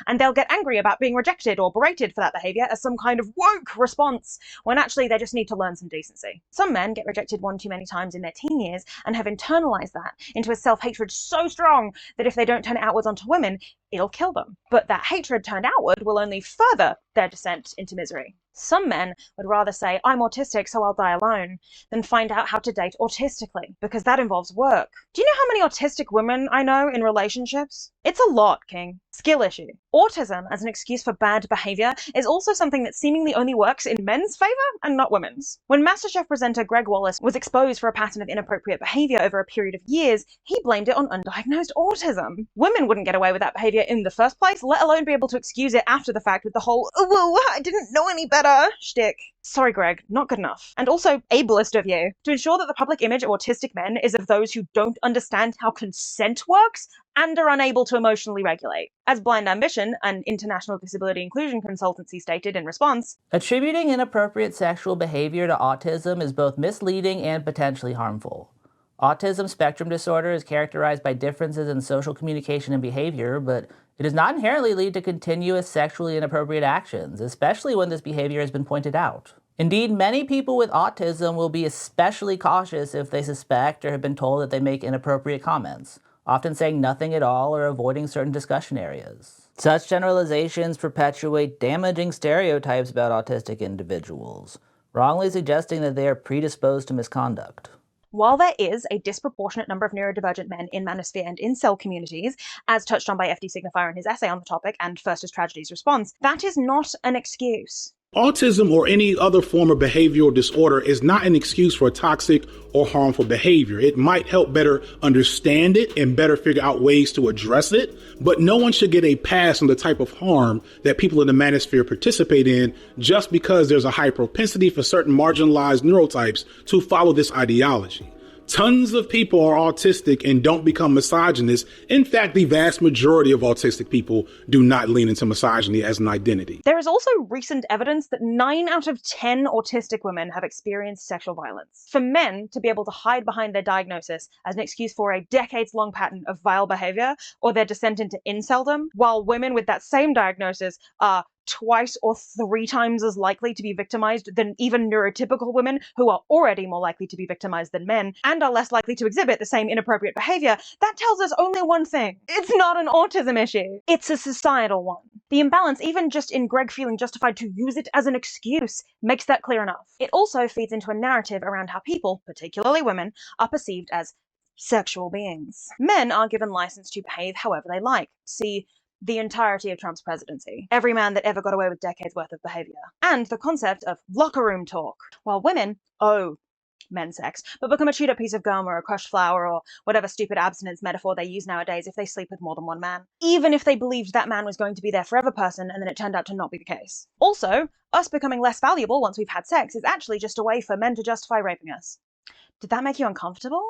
and they'll get angry about being rejected or berated for that behavior as some kind of woke response, when actually they just need to learn some decency. Some men get rejected one too many times in their teen years and have internalized that into a self-hatred so strong that if they don't turn it outwards onto women, it'll kill them. But that hatred turned outward will only further their descent into misery. Some men would rather say, I'm autistic, so I'll die alone, than find out how to date autistically, because that involves work. Do you know how many autistic women I know in relationships? It's a lot, King. Skill issue. Autism as an excuse for bad behavior is also something that seemingly only works in men's favor and not women's. When MasterChef presenter Greg Wallace was exposed for a pattern of inappropriate behavior over a period of years, he blamed it on undiagnosed autism. Women wouldn't get away with that behavior in the first place, let alone be able to excuse it after the fact with the whole, oh, whoa, I didn't know any better shtick. Sorry, Greg, not good enough. And also ableist of you. To ensure that the public image of autistic men is of those who don't understand how consent works and are unable to emotionally regulate. As Blind Ambition, an international disability inclusion consultancy, stated in response, attributing inappropriate sexual behavior to autism is both misleading and potentially harmful. Autism spectrum disorder is characterized by differences in social communication and behavior, but it does not inherently lead to continuous sexually inappropriate actions, especially when this behavior has been pointed out. Indeed, many people with autism will be especially cautious if they suspect or have been told that they make inappropriate comments, often saying nothing at all or avoiding certain discussion areas. Such generalizations perpetuate damaging stereotypes about autistic individuals, wrongly suggesting that they are predisposed to misconduct. While there is a disproportionate number of neurodivergent men in manosphere and incel communities, as touched on by FD Signifier in his essay on the topic and First is Tragedy's response, that is not an excuse. Autism or any other form of behavioral disorder is not an excuse for toxic or harmful behavior. It might help better understand it and better figure out ways to address it, but no one should get a pass on the type of harm that people in the manosphere participate in just because there's a high propensity for certain marginalized neurotypes to follow this ideology. Tons of people are autistic and don't become misogynist. In fact, the vast majority of autistic people do not lean into misogyny as an identity. There is also recent evidence that 9 out of 10 autistic women have experienced sexual violence. For men to be able to hide behind their diagnosis as an excuse for a decades-long pattern of vile behavior or their descent into inceldom, while women with that same diagnosis are twice or 3 times as likely to be victimized than even neurotypical women who are already more likely to be victimized than men and are less likely to exhibit the same inappropriate behavior, that tells us only one thing. It's not an autism issue. It's a societal one. The imbalance, even just in Greg feeling justified to use it as an excuse, makes that clear enough. It also feeds into a narrative around how people, particularly women, are perceived as sexual beings. Men are given license to behave however they like. See the entirety of Trump's presidency. Every man that ever got away with decades worth of behavior. And the concept of locker room talk. While women, men's sex, but become a chewed up piece of gum or a crushed flower or whatever stupid abstinence metaphor they use nowadays if they sleep with more than one man. Even if they believed that man was going to be their forever person and then it turned out to not be the case. Also, us becoming less valuable once we've had sex is actually just a way for men to justify raping us. Did that make you uncomfortable?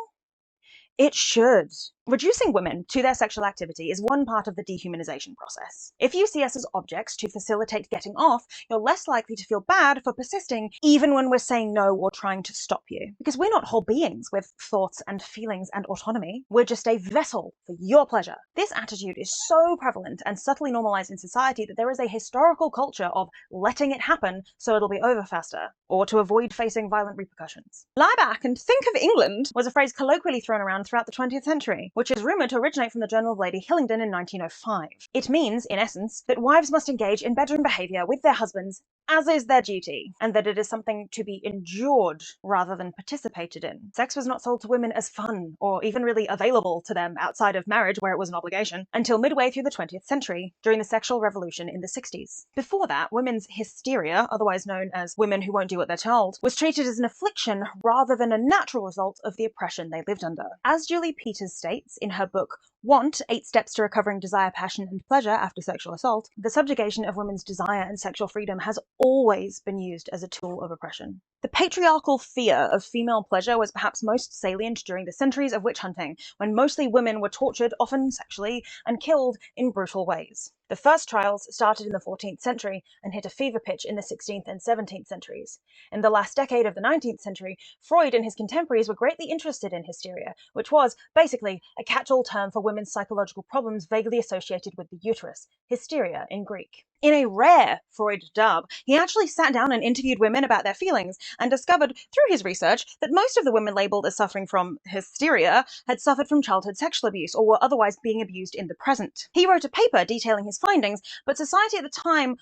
It should. Reducing women to their sexual activity is one part of the dehumanization process. If you see us as objects to facilitate getting off, you're less likely to feel bad for persisting even when we're saying no or trying to stop you. Because we're not whole beings with thoughts and feelings and autonomy. We're just a vessel for your pleasure. This attitude is so prevalent and subtly normalized in society that there is a historical culture of letting it happen so it'll be over faster, or to avoid facing violent repercussions. Lie back and think of England was a phrase colloquially thrown around throughout the 20th century, which is rumoured to originate from the Journal of Lady Hillingdon in 1905. It means, in essence, that wives must engage in bedroom behaviour with their husbands as is their duty, and that it is something to be endured rather than participated in. Sex was not sold to women as fun, or even really available to them outside of marriage where it was an obligation, until midway through the 20th century, during the sexual revolution in the 60s. Before that, women's hysteria, otherwise known as women who won't do what they're told, was treated as an affliction rather than a natural result of the oppression they lived under. As Julie Peters states in her book Want, 8 Steps to Recovering Desire, Passion and Pleasure After Sexual Assault, the subjugation of women's desire and sexual freedom has always been used as a tool of oppression. The patriarchal fear of female pleasure was perhaps most salient during the centuries of witch hunting, when mostly women were tortured, often sexually, and killed in brutal ways. The first trials started in the 14th century and hit a fever pitch in the 16th and 17th centuries. In the last decade of the 19th century, Freud and his contemporaries were greatly interested in hysteria, which was, basically, a catch-all term for women's psychological problems vaguely associated with the uterus, hysteria in Greek. In a rare Freud dub, he actually sat down and interviewed women about their feelings and discovered through his research that most of the women labelled as suffering from hysteria had suffered from childhood sexual abuse or were otherwise being abused in the present. He wrote a paper detailing his findings, but society at the time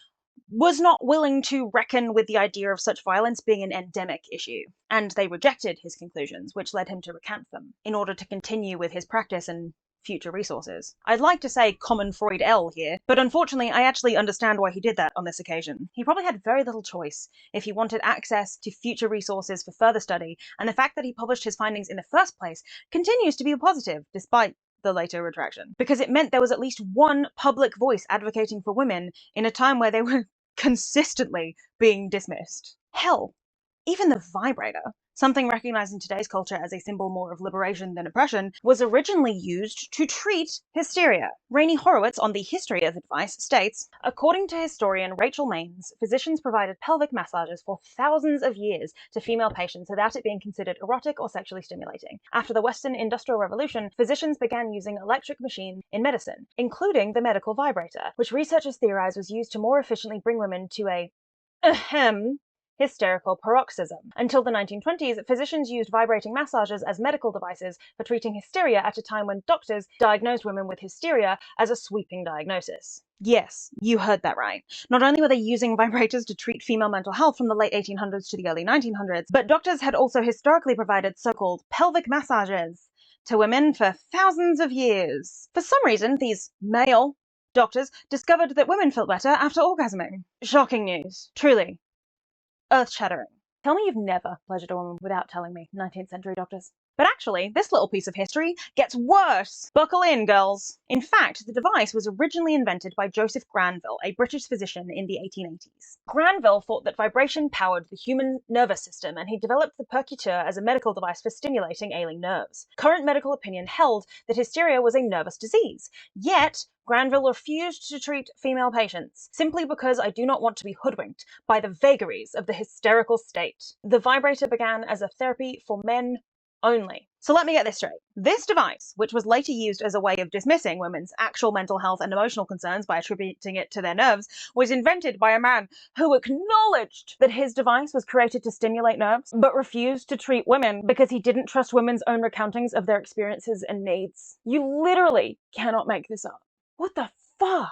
was not willing to reckon with the idea of such violence being an endemic issue, and they rejected his conclusions, which led him to recant them, in order to continue with his practice and future resources. I'd like to say common Freud L here, but unfortunately I actually understand why he did that on this occasion. He probably had very little choice if he wanted access to future resources for further study, and the fact that he published his findings in the first place continues to be a positive, despite the later retraction, because it meant there was at least one public voice advocating for women in a time where they were consistently being dismissed. Hell, even the vibrator, something recognized in today's culture as a symbol more of liberation than oppression, was originally used to treat hysteria. Rainey Horowitz on the History of Advice states, according to historian Rachel Maines, physicians provided pelvic massages for thousands of years to female patients without it being considered erotic or sexually stimulating. After the Western Industrial Revolution, physicians began using electric machines in medicine, including the medical vibrator, which researchers theorize was used to more efficiently bring women to a hysterical paroxysm. Until the 1920s, physicians used vibrating massages as medical devices for treating hysteria at a time when doctors diagnosed women with hysteria as a sweeping diagnosis. Yes, you heard that right. Not only were they using vibrators to treat female mental health from the late 1800s to the early 1900s, but doctors had also historically provided so-called pelvic massages to women for thousands of years. For some reason, these male doctors discovered that women felt better after orgasming. Shocking news. Truly. Earth-shattering. Tell me you've never pleasured a woman without telling me, 19th century doctors. But actually, this little piece of history gets worse. Buckle in, girls. In fact, the device was originally invented by Joseph Granville, a British physician in the 1880s. Granville thought that vibration powered the human nervous system, and he developed the percuteur as a medical device for stimulating ailing nerves. Current medical opinion held that hysteria was a nervous disease. Yet, Granville refused to treat female patients, simply because I do not want to be hoodwinked by the vagaries of the hysterical state. The vibrator began as a therapy for men only. So let me get this straight. This device, which was later used as a way of dismissing women's actual mental health and emotional concerns by attributing it to their nerves, was invented by a man who acknowledged that his device was created to stimulate nerves, but refused to treat women because he didn't trust women's own recountings of their experiences and needs. You literally cannot make this up. What the fuck?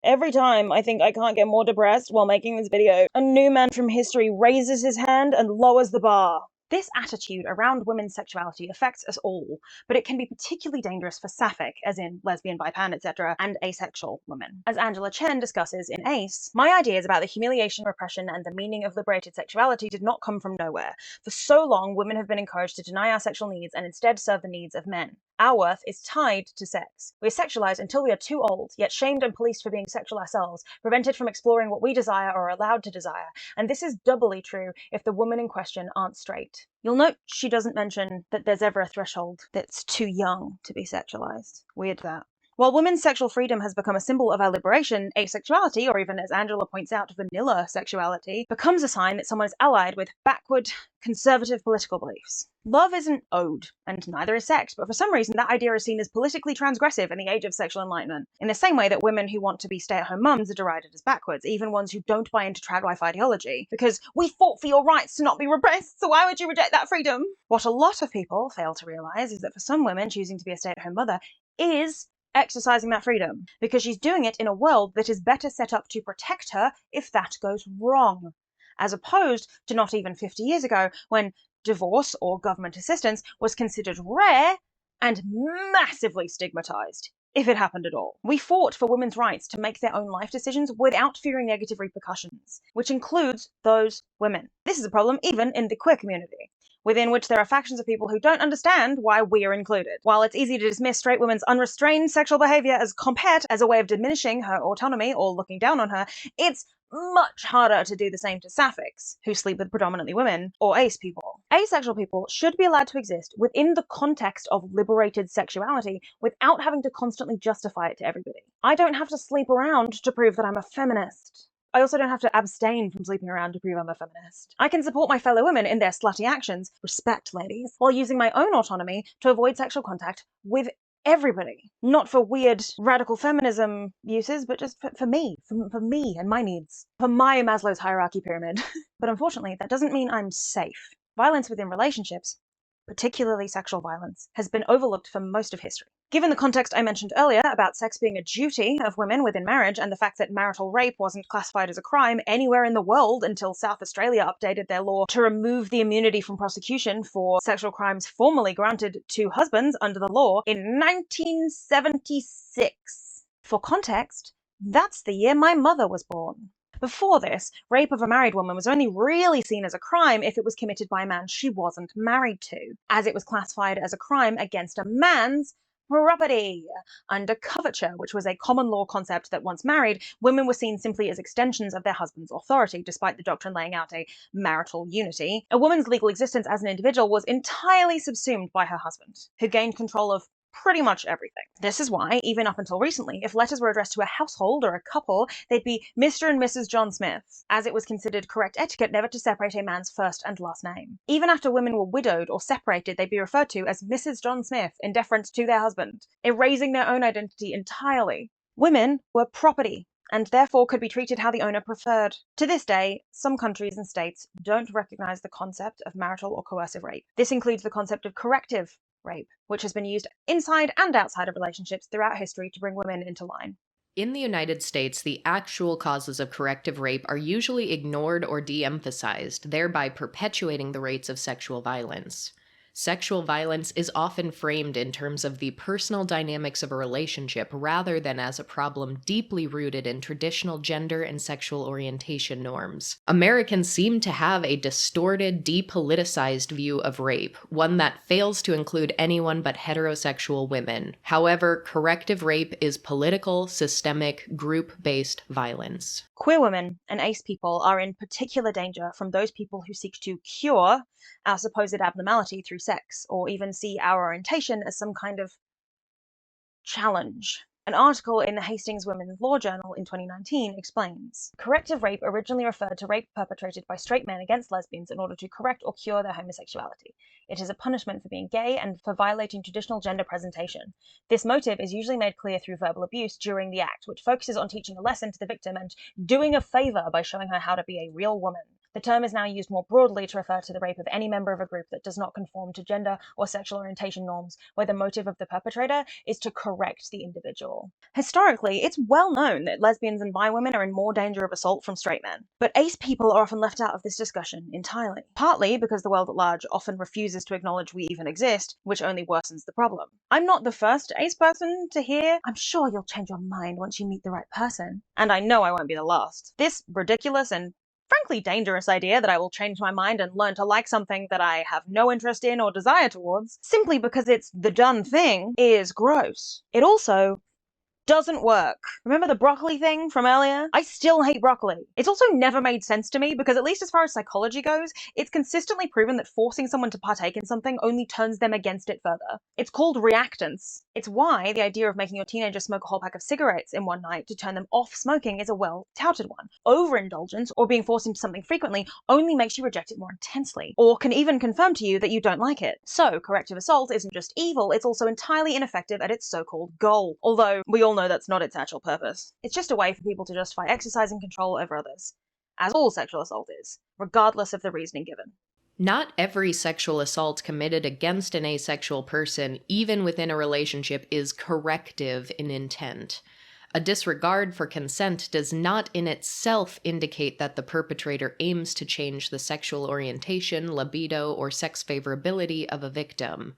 Every time I think I can't get more depressed while making this video, a new man from history raises his hand and lowers the bar. This attitude around women's sexuality affects us all, but it can be particularly dangerous for sapphic, as in lesbian, bi, pan, etc., and asexual women. As Angela Chen discusses in Ace, my ideas about the humiliation, repression, and the meaning of liberated sexuality did not come from nowhere. For so long, women have been encouraged to deny our sexual needs and instead serve the needs of men. Our worth is tied to sex. We are sexualized until we are too old, yet shamed and policed for being sexual ourselves, prevented from exploring what we desire or are allowed to desire. And this is doubly true if the women in question aren't straight. You'll note she doesn't mention that there's ever a threshold that's too young to be sexualized. Weird that. While women's sexual freedom has become a symbol of our liberation, asexuality, or even as Angela points out, vanilla sexuality, becomes a sign that someone is allied with backward, conservative political beliefs. Love isn't owed, and neither is sex, but for some reason that idea is seen as politically transgressive in the age of sexual enlightenment. In the same way that women who want to be stay-at-home mums are derided as backwards, even ones who don't buy into trad-wife ideology, because we fought for your rights to not be repressed, so why would you reject that freedom? What a lot of people fail to realize is that for some women, choosing to be a stay-at-home mother is exercising that freedom, because she's doing it in a world that is better set up to protect her if that goes wrong, as opposed to not even 50 years ago when divorce or government assistance was considered rare and massively stigmatized, if it happened at all. We fought for women's rights to make their own life decisions without fearing negative repercussions, which includes those women. This is a problem even in the queer community, within which there are factions of people who don't understand why we are included. While it's easy to dismiss straight women's unrestrained sexual behavior as compet as a way of diminishing her autonomy or looking down on her, it's much harder to do the same to sapphics, who sleep with predominantly women, or ace people. Asexual people should be allowed to exist within the context of liberated sexuality without having to constantly justify it to everybody. I don't have to sleep around to prove that I'm a feminist. I also don't have to abstain from sleeping around to prove I'm a feminist. I can support my fellow women in their slutty actions, respect ladies, while using my own autonomy to avoid sexual contact with everybody. Not for weird radical feminism uses, but just for me and my needs. For my Maslow's hierarchy pyramid. But unfortunately, that doesn't mean I'm safe. Violence within relationships, particularly sexual violence, has been overlooked for most of history. Given the context I mentioned earlier about sex being a duty of women within marriage and the fact that marital rape wasn't classified as a crime anywhere in the world until South Australia updated their law to remove the immunity from prosecution for sexual crimes formerly granted to husbands under the law in 1976. For context, that's the year my mother was born. Before this, rape of a married woman was only really seen as a crime if it was committed by a man she wasn't married to, as it was classified as a crime against a man's property under coverture, which was a common law concept that once married, women were seen simply as extensions of their husband's authority, despite the doctrine laying out a marital unity. A woman's legal existence as an individual was entirely subsumed by her husband, who gained control of pretty much everything. This is why, even up until recently, if letters were addressed to a household or a couple, they'd be Mr. and Mrs. John Smith, as it was considered correct etiquette never to separate a man's first and last name. Even after women were widowed or separated, they'd be referred to as Mrs. John Smith in deference to their husband, erasing their own identity entirely. Women were property, and therefore could be treated how the owner preferred. To this day, some countries and states don't recognize the concept of marital or coercive rape. This includes the concept of corrective rape, which has been used inside and outside of relationships throughout history to bring women into line. In the United States, the actual causes of corrective rape are usually ignored or de-emphasized, thereby perpetuating the rates of sexual violence. Sexual violence is often framed in terms of the personal dynamics of a relationship rather than as a problem deeply rooted in traditional gender and sexual orientation norms. Americans seem to have a distorted, depoliticized view of rape, one that fails to include anyone but heterosexual women. However, corrective rape is political, systemic, group-based violence. Queer women and ace people are in particular danger from those people who seek to cure our supposed abnormality through sex, or even see our orientation as some kind of challenge. An article in the Hastings Women's Law Journal in 2019 explains, corrective rape originally referred to rape perpetrated by straight men against lesbians in order to correct or cure their homosexuality. It is a punishment for being gay and for violating traditional gender presentation. This motive is usually made clear through verbal abuse during the act, which focuses on teaching a lesson to the victim and doing a favor by showing her how to be a real woman. The term is now used more broadly to refer to the rape of any member of a group that does not conform to gender or sexual orientation norms, where the motive of the perpetrator is to correct the individual. Historically, it's well known that lesbians and bi women are in more danger of assault from straight men, but ace people are often left out of this discussion entirely, partly because the world at large often refuses to acknowledge we even exist, which only worsens the problem. I'm not the first ace person to hear, "I'm sure you'll change your mind once you meet the right person," and I know I won't be the last. This ridiculous and frankly dangerous idea that I will change my mind and learn to like something that I have no interest in or desire towards, simply because it's the done thing, is gross. It also doesn't work. Remember the broccoli thing from earlier? I still hate broccoli. It's also never made sense to me because, at least as far as psychology goes, it's consistently proven that forcing someone to partake in something only turns them against it further. It's called reactance. It's why the idea of making your teenager smoke a whole pack of cigarettes in one night to turn them off smoking is a well-touted one. Overindulgence, or being forced into something frequently, only makes you reject it more intensely, or can even confirm to you that you don't like it. So, corrective assault isn't just evil, it's also entirely ineffective at its so-called goal. Although, we all know that's not its actual purpose. It's just a way for people to justify exercising control over others, as all sexual assault is, regardless of the reasoning given. Not every sexual assault committed against an asexual person, even within a relationship, is corrective in intent. A disregard for consent does not in itself indicate that the perpetrator aims to change the sexual orientation, libido, or sex favorability of a victim.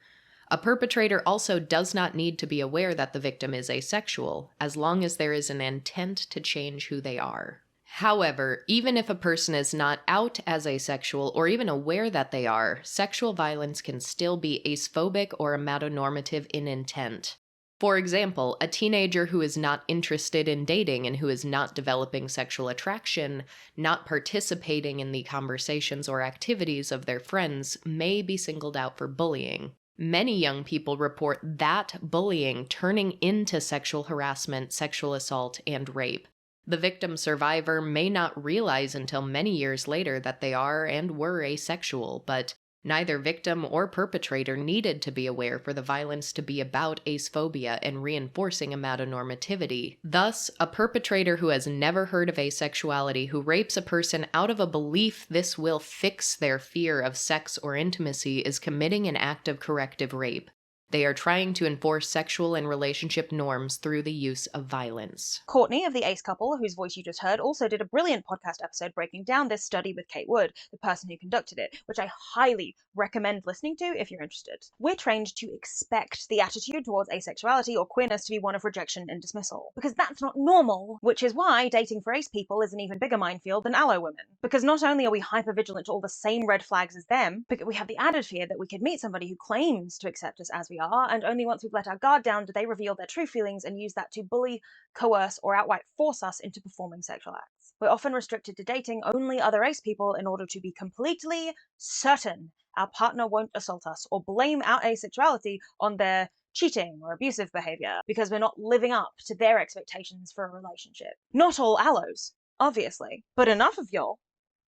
A perpetrator also does not need to be aware that the victim is asexual, as long as there is an intent to change who they are. However, even if a person is not out as asexual or even aware that they are, sexual violence can still be acephobic or amatonormative in intent. For example, a teenager who is not interested in dating and who is not developing sexual attraction, not participating in the conversations or activities of their friends, may be singled out for bullying. Many young people report that bullying turning into sexual harassment, sexual assault, and rape. The victim survivor may not realize until many years later that they are and were asexual, but neither victim or perpetrator needed to be aware for the violence to be about asephobia and reinforcing amatonormativity. Thus, a perpetrator who has never heard of asexuality, who rapes a person out of a belief this will fix their fear of sex or intimacy, is committing an act of corrective rape. They are trying to enforce sexual and relationship norms through the use of violence. Courtney of the Ace Couple, whose voice you just heard, also did a brilliant podcast episode breaking down this study with Kate Wood, the person who conducted it, which I highly recommend listening to if you're interested. We're trained to expect the attitude towards asexuality or queerness to be one of rejection and dismissal, because that's not normal, which is why dating for ace people is an even bigger minefield than allo women. Because not only are we hyper-vigilant to all the same red flags as them, but we have the added fear that we could meet somebody who claims to accept us as we are, and only once we've let our guard down do they reveal their true feelings and use that to bully, coerce, or outright force us into performing sexual acts. We're often restricted to dating only other ace people in order to be completely certain our partner won't assault us or blame our asexuality on their cheating or abusive behavior because we're not living up to their expectations for a relationship. Not all allos, obviously, but enough of y'all,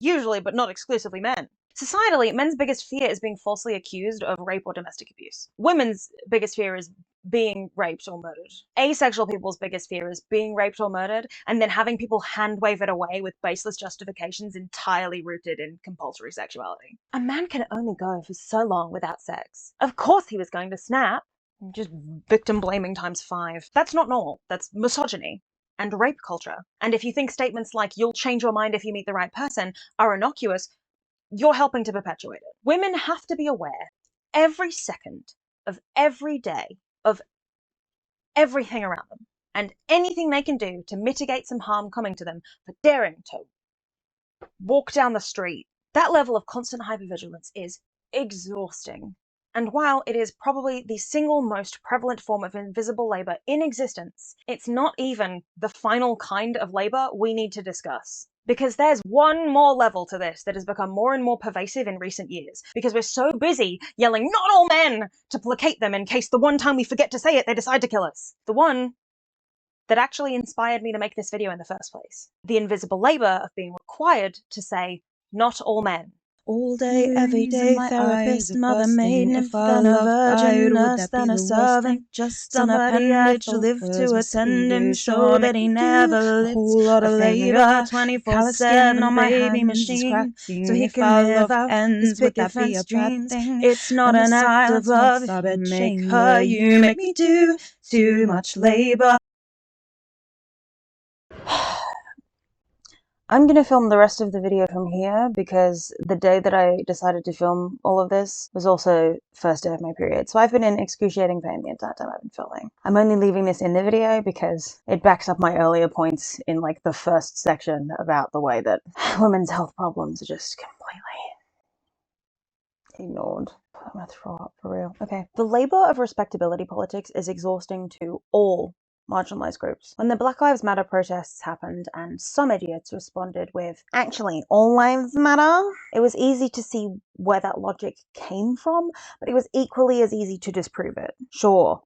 usually but not exclusively men. Societally, men's biggest fear is being falsely accused of rape or domestic abuse. Women's biggest fear is being raped or murdered. Asexual people's biggest fear is being raped or murdered, and then having people hand-wave it away with baseless justifications entirely rooted in compulsory sexuality. A man can only go for so long without sex. Of course he was going to snap. Just victim blaming times 5. That's not normal. That's misogyny and rape culture. And if you think statements like, "you'll change your mind if you meet the right person," are innocuous, you're helping to perpetuate it. Women have to be aware every second of every day of everything around them and anything they can do to mitigate some harm coming to them for daring to walk down the street. That level of constant hypervigilance is exhausting. And while it is probably the single most prevalent form of invisible labor in existence, it's not even the final kind of labor we need to discuss. Because there's one more level to this that has become more and more pervasive in recent years, because we're so busy yelling, "not all men," to placate them in case the one time we forget to say it, they decide to kill us. The one that actually inspired me to make this video in the first place. The invisible labor of being required to say, "not all men." All day, every day, therapist, mother, maiden, if then a virgin, nurse, then a servant, just an appendage, live to attend him, show that he never lived. A whole lot of labor, 24/7 on my baby machine, so he can live out ends with that be a bad thing. It's not an act of love, if you make her, you make me do too much labor. I'm going to film the rest of the video from here because the day that I decided to film all of this was also first day of my period. So I've been in excruciating pain the entire time I've been filming. I'm only leaving this in the video because it backs up my earlier points in like the first section about the way that women's health problems are just completely ignored. I'm gonna throw up for real. Okay. The labor of respectability politics is exhausting to all marginalized groups. When the Black Lives Matter protests happened and some idiots responded with, "actually, all lives matter," it was easy to see where that logic came from, but it was equally as easy to disprove it. Sure,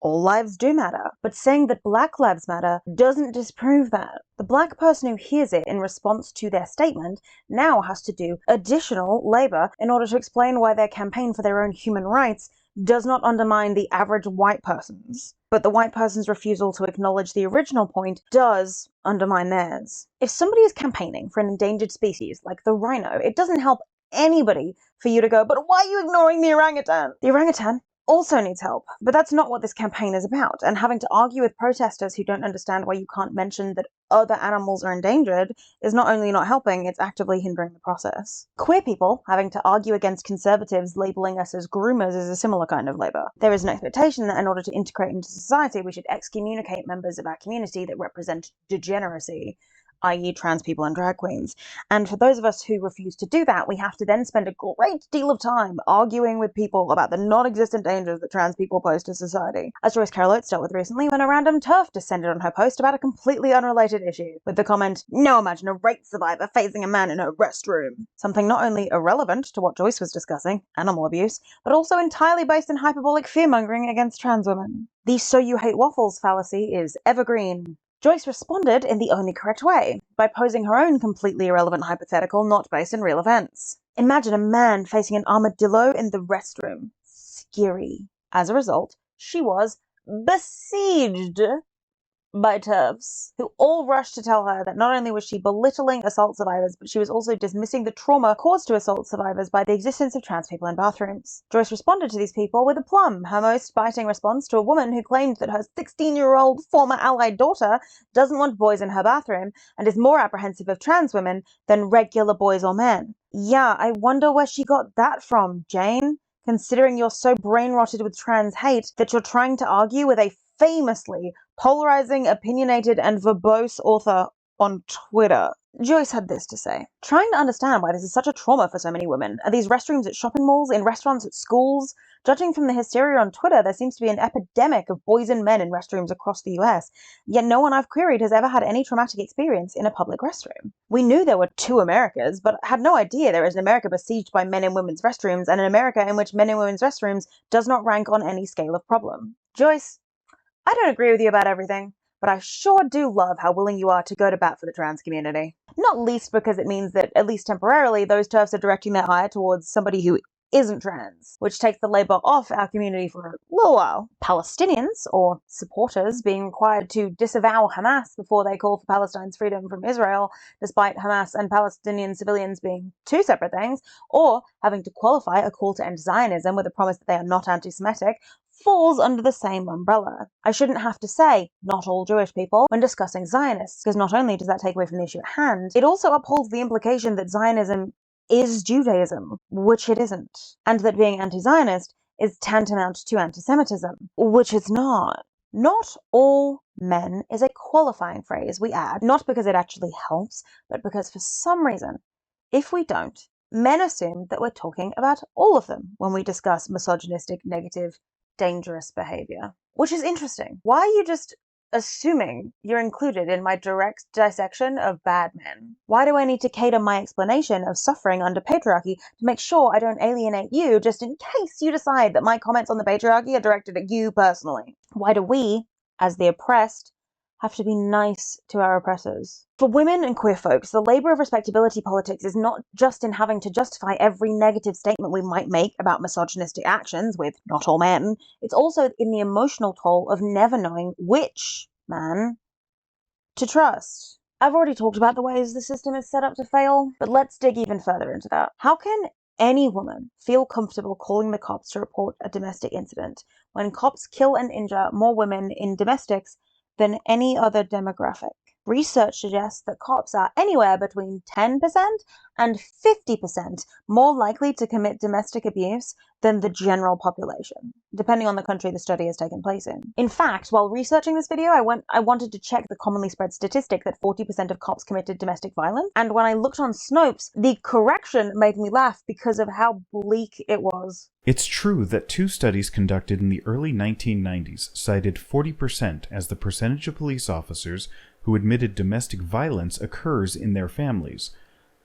all lives do matter, but saying that Black Lives Matter doesn't disprove that. The black person who hears it in response to their statement now has to do additional labor in order to explain why their campaign for their own human rights does not undermine the average white person's, but the white person's refusal to acknowledge the original point does undermine theirs. If somebody is campaigning for an endangered species like the rhino, it doesn't help anybody for you to go, "but why are you ignoring the orangutan?" The orangutan also needs help, but that's not what this campaign is about, and having to argue with protesters who don't understand why you can't mention that other animals are endangered is not only not helping, it's actively hindering the process. Queer people having to argue against conservatives labeling us as groomers is a similar kind of labor. There is an expectation that in order to integrate into society, we should excommunicate members of our community that represent degeneracy. i.e. trans people and drag queens. And for those of us who refuse to do that, we have to then spend a great deal of time arguing with people about the non-existent dangers that trans people pose to society. As Joyce Carol Oates dealt with recently when a random TERF descended on her post about a completely unrelated issue, with the comment, "Now imagine a rape survivor facing a man in her restroom." Something not only irrelevant to what Joyce was discussing, animal abuse, but also entirely based in hyperbolic fear-mongering against trans women. The "so you hate waffles" fallacy is evergreen. Joyce responded in the only correct way, by posing her own completely irrelevant hypothetical not based in real events. Imagine a man facing an armadillo in the restroom. Scary. As a result, she was besieged by TERFs, who all rushed to tell her that not only was she belittling assault survivors, but she was also dismissing the trauma caused to assault survivors by the existence of trans people in bathrooms. Joyce responded to these people with aplomb, her most biting response to a woman who claimed that her 16-year-old former allied daughter doesn't want boys in her bathroom and is more apprehensive of trans women than regular boys or men. Yeah, I wonder where she got that from, Jane, considering you're so brain-rotted with trans hate that you're trying to argue with a famously polarizing, opinionated, and verbose author on Twitter. Joyce had this to say. Trying to understand why this is such a trauma for so many women. Are these restrooms at shopping malls, in restaurants, at schools? Judging from the hysteria on Twitter, there seems to be an epidemic of boys and men in restrooms across the US, yet no one I've queried has ever had any traumatic experience in a public restroom. We knew there were two Americas, but had no idea there is an America besieged by men in women's restrooms, and an America in which men in women's restrooms does not rank on any scale of problem. Joyce, I don't agree with you about everything, but I sure do love how willing you are to go to bat for the trans community. Not least because it means that, at least temporarily, those TERFs are directing their ire towards somebody who isn't trans, which takes the labor off our community for a little while. Palestinians, or supporters, being required to disavow Hamas before they call for Palestine's freedom from Israel, despite Hamas and Palestinian civilians being two separate things, or having to qualify a call to end Zionism with a promise that they are not anti-Semitic, falls under the same umbrella. I shouldn't have to say, not all Jewish people, when discussing Zionists, because not only does that take away from the issue at hand, it also upholds the implication that Zionism is Judaism, which it isn't, and that being anti-Zionist is tantamount to anti-Semitism, which it's not. Not all men is a qualifying phrase we add, not because it actually helps, but because for some reason, if we don't, men assume that we're talking about all of them when we discuss misogynistic, negative, dangerous behavior. Which is interesting. Why are you just assuming you're included in my direct dissection of bad men? Why do I need to cater my explanation of suffering under patriarchy to make sure I don't alienate you just in case you decide that my comments on the patriarchy are directed at you personally? Why do we, as the oppressed, have to be nice to our oppressors? For women and queer folks, the labor of respectability politics is not just in having to justify every negative statement we might make about misogynistic actions with not all men. It's also in the emotional toll of never knowing which man to trust. I've already talked about the ways the system is set up to fail, but let's dig even further into that. How can any woman feel comfortable calling the cops to report a domestic incident when cops kill and injure more women in domestics than any other demographic? Research suggests that cops are anywhere between 10% and 50% more likely to commit domestic abuse than the general population, depending on the country the study has taken place in. In fact, while researching this video, I wanted to check the commonly spread statistic that 40% of cops committed domestic violence, and when I looked on Snopes, the correction made me laugh because of how bleak it was. It's true that two studies conducted in the early 1990s cited 40% as the percentage of police officers who admitted domestic violence occurs in their families.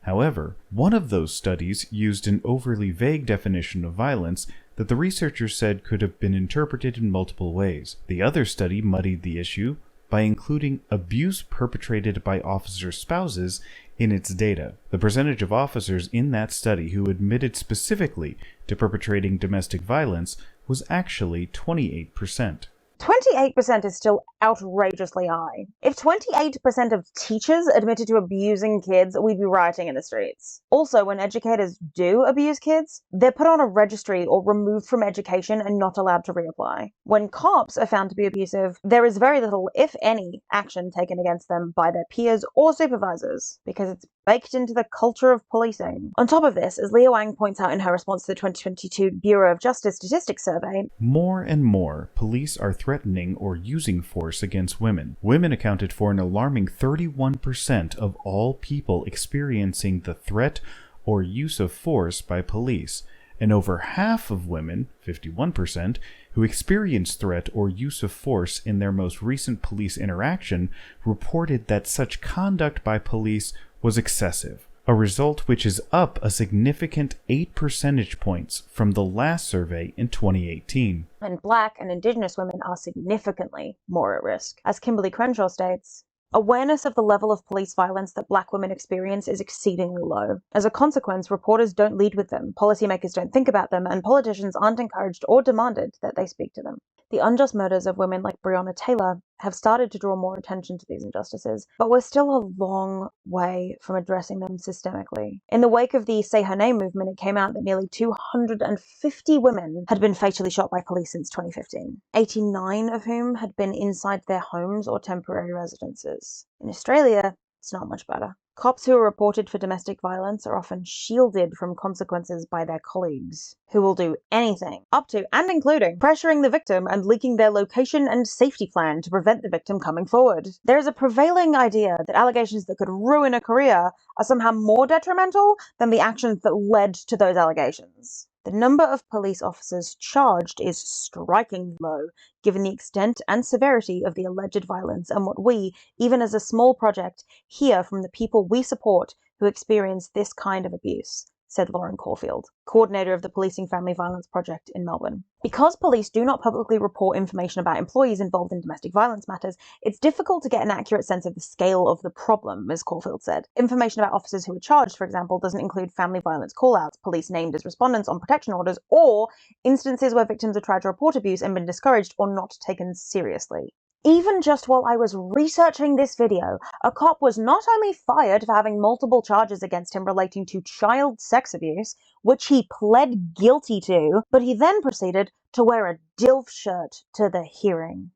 However, one of those studies used an overly vague definition of violence that the researchers said could have been interpreted in multiple ways. The other study muddied the issue by including abuse perpetrated by officers' spouses in its data. The percentage of officers in that study who admitted specifically to perpetrating domestic violence was actually 28%. 28% is still outrageously high. If 28% of teachers admitted to abusing kids, we'd be rioting in the streets. Also, when educators do abuse kids, they're put on a registry or removed from education and not allowed to reapply. When cops are found to be abusive, there is very little, if any, action taken against them by their peers or supervisors, because it's baked into the culture of policing. On top of this, as Leah Wang points out in her response to the 2022 Bureau of Justice Statistics survey, more and more police are threatening or using force force against women. Women accounted for an alarming 31% of all people experiencing the threat or use of force by police, and over half of women, 51%, who experienced threat or use of force in their most recent police interaction reported that such conduct by police was excessive, a result which is up a significant 8 percentage points from the last survey in 2018. And Black and Indigenous women are significantly more at risk. As Kimberly Crenshaw states, awareness of the level of police violence that Black women experience is exceedingly low. As a consequence, reporters don't lead with them, policymakers don't think about them, and politicians aren't encouraged or demanded that they speak to them. The unjust murders of women like Breonna Taylor have started to draw more attention to these injustices, but we're still a long way from addressing them systemically. In the wake of the Say Her Name movement, it came out that nearly 250 women had been fatally shot by police since 2015, 89 of whom had been inside their homes or temporary residences. In Australia, it's not much better. Cops who are reported for domestic violence are often shielded from consequences by their colleagues, who will do anything, up to and including pressuring the victim and leaking their location and safety plan to prevent the victim coming forward. There is a prevailing idea that allegations that could ruin a career are somehow more detrimental than the actions that led to those allegations. The number of police officers charged is strikingly low, given the extent and severity of the alleged violence and what we, even as a small project, hear from the people we support who experience this kind of abuse, said Lauren Caulfield, coordinator of the Policing Family Violence Project in Melbourne. Because police do not publicly report information about employees involved in domestic violence matters, it's difficult to get an accurate sense of the scale of the problem, as Caulfield said. Information about officers who were charged, for example, doesn't include family violence callouts, police named as respondents on protection orders, or instances where victims have tried to report abuse and been discouraged or not taken seriously. Even just while I was researching this video, a cop was not only fired for having multiple charges against him relating to child sex abuse, which he pled guilty to, but he then proceeded to wear a DILF shirt to the hearing.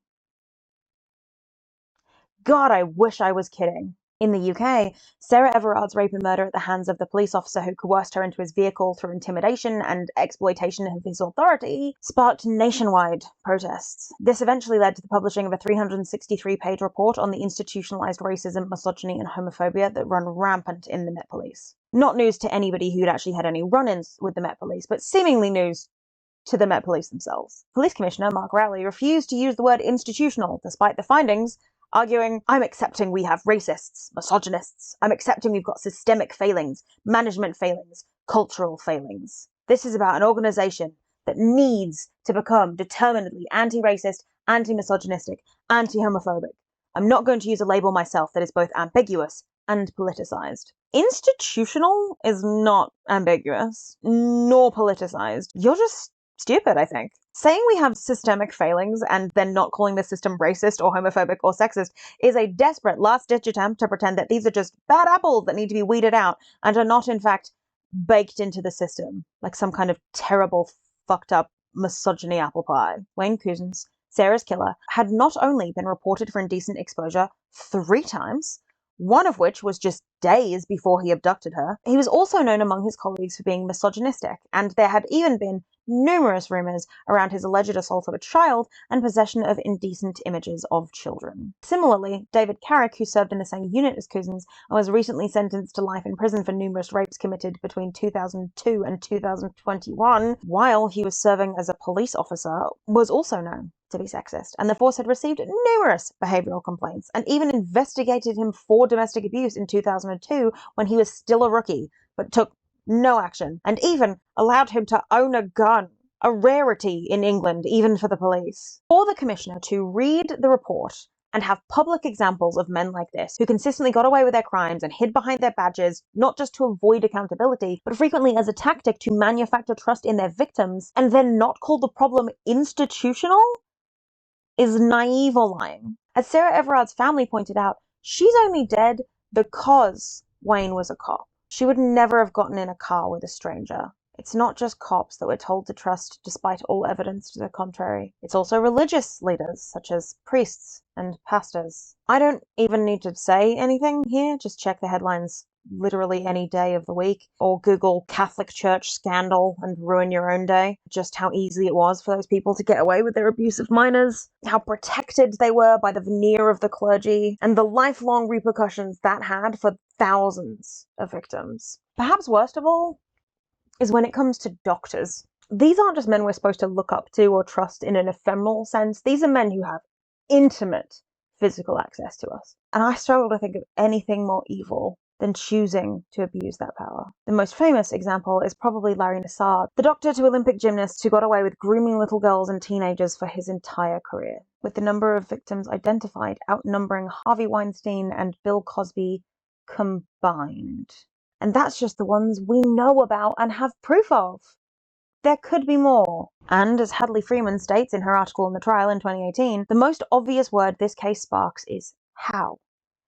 God, I wish I was kidding. In the UK, Sarah Everard's rape and murder at the hands of the police officer who coerced her into his vehicle through intimidation and exploitation of his authority sparked nationwide protests. This eventually led to the publishing of a 363-page report on the institutionalized racism, misogyny, and homophobia that run rampant in the Met Police. Not news to anybody who'd actually had any run-ins with the Met Police, but seemingly news to the Met Police themselves. Police Commissioner Mark Rowley refused to use the word institutional, despite the findings, arguing, I'm accepting we have racists, misogynists. I'm accepting we've got systemic failings, management failings, cultural failings. This is about an organization that needs to become determinedly anti-racist, anti-misogynistic, anti-homophobic. I'm not going to use a label myself that is both ambiguous and politicized. Institutional is not ambiguous, nor politicized. You're just stupid, I think. Saying we have systemic failings and then not calling the system racist or homophobic or sexist is a desperate last-ditch attempt to pretend that these are just bad apples that need to be weeded out and are not, in fact, baked into the system, like some kind of terrible, fucked-up misogyny apple pie. Wayne Couzens, Sarah's killer, had not only been reported for indecent exposure 3 times, one of which was just days before he abducted her. He was also known among his colleagues for being misogynistic, and there had even been numerous rumors around his alleged assault of a child and possession of indecent images of children. Similarly, David Carrick, who served in the same unit as Couzens and was recently sentenced to life in prison for numerous rapes committed between 2002 and 2021, while he was serving as a police officer, was also known to be sexist, and the force had received numerous behavioral complaints and even investigated him for domestic abuse in 2002 when he was still a rookie, but took no action, and even allowed him to own a gun, a rarity in England, even for the police. For the Commissioner to read the report and have public examples of men like this, who consistently got away with their crimes and hid behind their badges, not just to avoid accountability, but frequently as a tactic to manufacture trust in their victims, and then not call the problem institutional, is naive or lying. As Sarah Everard's family pointed out, she's only dead because Wayne was a cop. She would never have gotten in a car with a stranger. It's not just cops that we're told to trust despite all evidence to the contrary. It's also religious leaders, such as priests and pastors. I don't even need to say anything here, just check the headlines literally any day of the week. Or Google Catholic Church scandal and ruin your own day. Just how easy it was for those people to get away with their abuse of minors. How protected they were by the veneer of the clergy. And the lifelong repercussions that had for thousands of victims. Perhaps worst of all is when it comes to doctors. These aren't just men we're supposed to look up to or trust in an ephemeral sense. These are men who have intimate physical access to us. And I struggle to think of anything more evil than choosing to abuse that power. The most famous example is probably Larry Nassar, the doctor to Olympic gymnasts who got away with grooming little girls and teenagers for his entire career, with the number of victims identified outnumbering Harvey Weinstein and Bill Cosby combined. And that's just the ones we know about and have proof of. There could be more. And as Hadley Freeman states in her article in The Trial in 2018, the most obvious word this case sparks is how.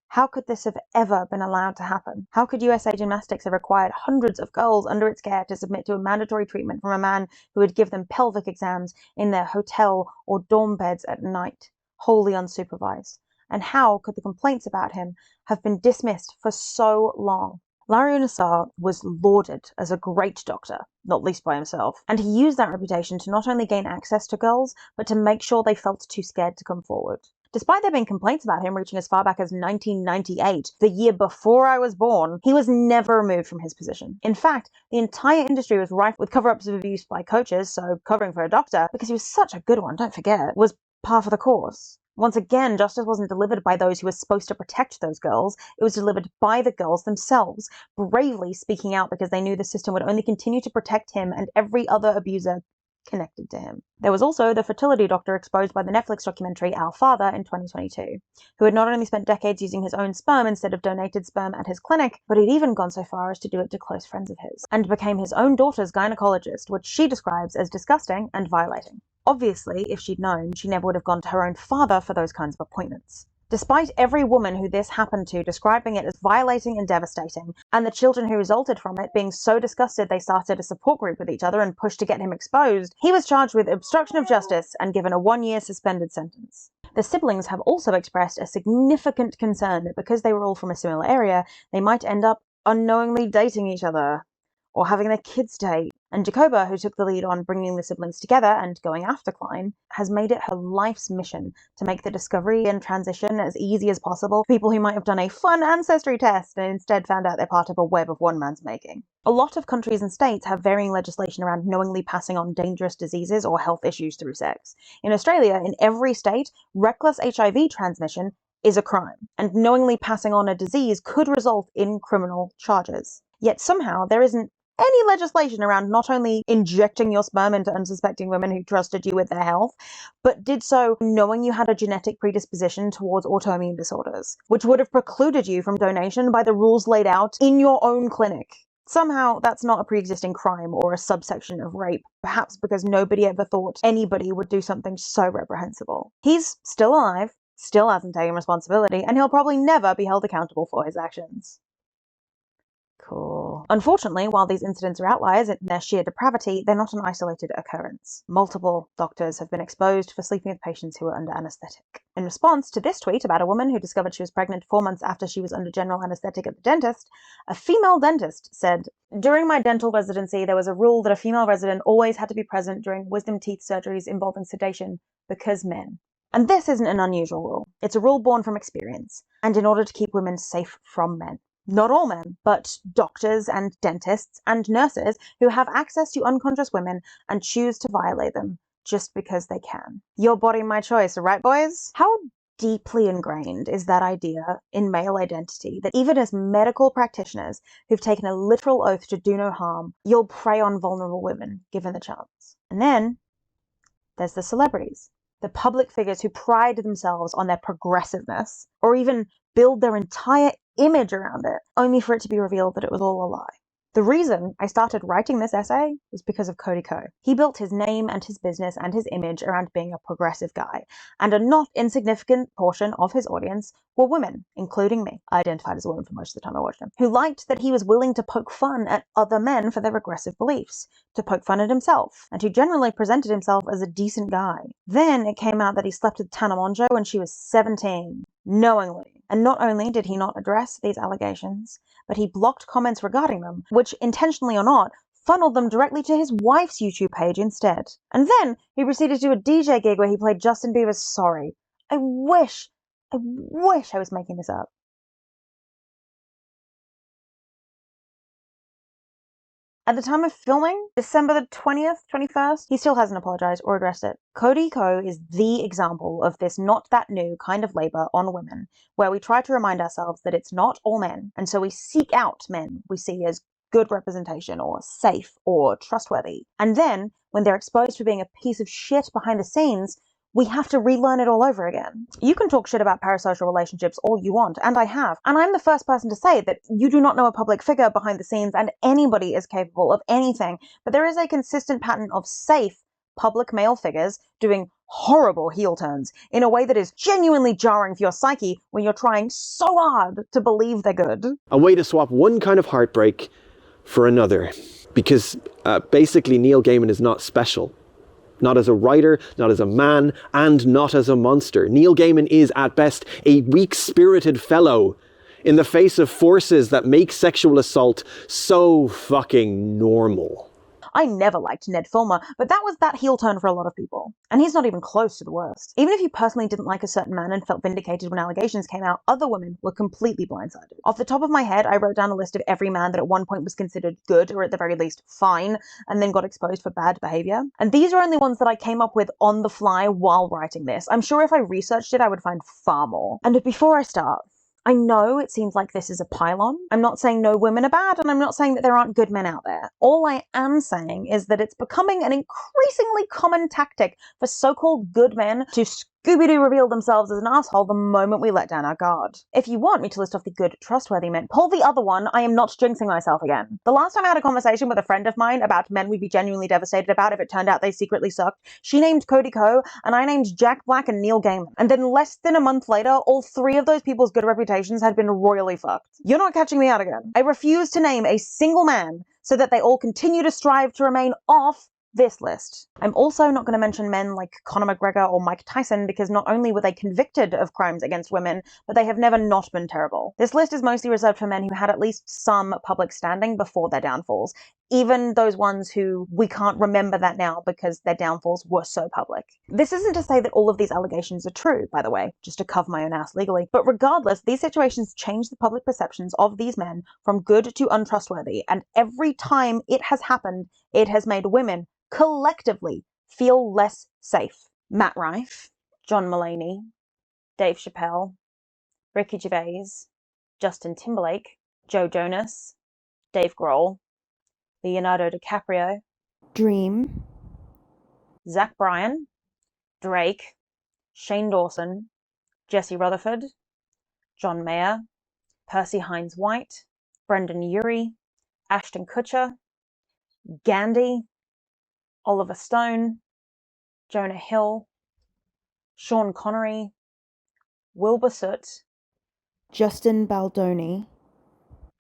How could this have ever been allowed to happen? How could USA Gymnastics have required hundreds of girls under its care to submit to a mandatory treatment from a man who would give them pelvic exams in their hotel or dorm beds at night, wholly unsupervised? And how could the complaints about him have been dismissed for so long? Larry Nassar was lauded as a great doctor, not least by himself, and he used that reputation to not only gain access to girls, but to make sure they felt too scared to come forward. Despite there being complaints about him reaching as far back as 1998, the year before I was born, he was never removed from his position. In fact, the entire industry was rife with cover-ups of abuse by coaches, so covering for a doctor, because he was such a good one, don't forget, was par for the course. Once again, justice wasn't delivered by those who were supposed to protect those girls. It was delivered by the girls themselves, bravely speaking out because they knew the system would only continue to protect him and every other abuser connected to him. There was also the fertility doctor exposed by the Netflix documentary Our Father in 2022, who had not only spent decades using his own sperm instead of donated sperm at his clinic, but he'd even gone so far as to do it to close friends of his, and became his own daughter's gynecologist, which she describes as disgusting and violating. Obviously, if she'd known, she never would have gone to her own father for those kinds of appointments. Despite every woman who this happened to describing it as violating and devastating, and the children who resulted from it being so disgusted they started a support group with each other and pushed to get him exposed, he was charged with obstruction of justice and given a 1-year suspended sentence. The siblings have also expressed a significant concern that because they were all from a similar area, they might end up unknowingly dating each other, or having their kids date. And Jacoba, who took the lead on bringing the siblings together and going after Klein, has made it her life's mission to make the discovery and transition as easy as possible for people who might have done a fun ancestry test and instead found out they're part of a web of one man's making. A lot of countries and states have varying legislation around knowingly passing on dangerous diseases or health issues through sex. In Australia, in every state, reckless HIV transmission is a crime, and knowingly passing on a disease could result in criminal charges. Yet somehow there isn't any legislation around not only injecting your sperm into unsuspecting women who trusted you with their health, but did so knowing you had a genetic predisposition towards autoimmune disorders, which would have precluded you from donation by the rules laid out in your own clinic. Somehow, that's not a pre-existing crime or a subsection of rape, perhaps because nobody ever thought anybody would do something so reprehensible. He's still alive, still hasn't taken responsibility, and he'll probably never be held accountable for his actions. Cool. Unfortunately, while these incidents are outliers in their sheer depravity, they're not an isolated occurrence. Multiple doctors have been exposed for sleeping with patients who were under anesthetic. In response to this tweet about a woman who discovered she was pregnant 4 months after she was under general anesthetic at the dentist, a female dentist said, "During my dental residency, there was a rule that a female resident always had to be present during wisdom teeth surgeries involving sedation because men." And this isn't an unusual rule. It's a rule born from experience, and in order to keep women safe from men. Not all men, but doctors and dentists and nurses who have access to unconscious women and choose to violate them just because they can. Your body, my choice, right, boys? How deeply ingrained is that idea in male identity that even as medical practitioners who've taken a literal oath to do no harm, you'll prey on vulnerable women given the chance? And then there's the celebrities. The public figures who pride themselves on their progressiveness, or even build their entire image around it, only for it to be revealed that it was all a lie. The reason I started writing this essay was because of Cody Ko. He built his name and his business and his image around being a progressive guy, and a not insignificant portion of his audience were women, including me. I identified as a woman for most of the time I watched him, who liked that he was willing to poke fun at other men for their regressive beliefs, to poke fun at himself, and who generally presented himself as a decent guy. Then it came out that he slept with Tana Mongeau when she was 17, knowingly. And not only did he not address these allegations, but he blocked comments regarding them, which, intentionally or not, funneled them directly to his wife's YouTube page instead. And then he proceeded to do a DJ gig where he played Justin Bieber's Sorry. I wish I was making this up. At the time of filming, December the 20th, 21st, he still hasn't apologized or addressed it. Cody Ko is the example of this not that new kind of labor on women, where we try to remind ourselves that it's not all men, and so we seek out men we see as good representation or safe or trustworthy. And then, when they're exposed for being a piece of shit behind the scenes, we have to relearn it all over again. You can talk shit about parasocial relationships all you want, and I have. And I'm the first person to say that you do not know a public figure behind the scenes and anybody is capable of anything, but there is a consistent pattern of safe public male figures doing horrible heel turns in a way that is genuinely jarring for your psyche when you're trying so hard to believe they're good. A way to swap one kind of heartbreak for another. Because basically Neil Gaiman is not special. Not as a writer, not as a man, and not as a monster. Neil Gaiman is, at best, a weak-spirited fellow in the face of forces that make sexual assault so fucking normal. I never liked Ned Fulmer, but that was that heel turn for a lot of people. And he's not even close to the worst. Even if you personally didn't like a certain man and felt vindicated when allegations came out, other women were completely blindsided. Off the top of my head, I wrote down a list of every man that at one point was considered good, or at the very least fine, and then got exposed for bad behavior. And these are only ones that I came up with on the fly while writing this. I'm sure if I researched it, I would find far more. And before I start, I know it seems like this is a pylon. I'm not saying no women are bad, and I'm not saying that there aren't good men out there. All I am saying is that it's becoming an increasingly common tactic for so-called good men to Scooby-Doo reveal themselves as an asshole the moment we let down our guard. If you want me to list off the good, trustworthy men, pull the other one. I am not jinxing myself again. The last time I had a conversation with a friend of mine about men we'd be genuinely devastated about if it turned out they secretly sucked, she named Cody Ko, and I named Jack Black and Neil Gaiman. And then less than a month later, all three of those people's good reputations had been royally fucked. You're not catching me out again. I refuse to name a single man so that they all continue to strive to remain off this list. I'm also not going to mention men like Conor McGregor or Mike Tyson because not only were they convicted of crimes against women, but they have never not been terrible. This list is mostly reserved for men who had at least some public standing before their downfalls, even those ones who we can't remember that now because their downfalls were so public. This isn't to say that all of these allegations are true, by the way, just to cover my own ass legally, but regardless, these situations change the public perceptions of these men from good to untrustworthy, and every time it has happened, it has made women collectively feel less safe. Matt Rife, John Mulaney, Dave Chappelle, Ricky Gervais, Justin Timberlake, Joe Jonas, Dave Grohl, Leonardo DiCaprio, Dream, Zach Bryan, Drake, Shane Dawson, Jesse Rutherford, John Mayer, Percy Hines White, Brendan Urie, Ashton Kutcher, Gandhi, Oliver Stone, Jonah Hill, Sean Connery, Wilbur Soot, Justin Baldoni,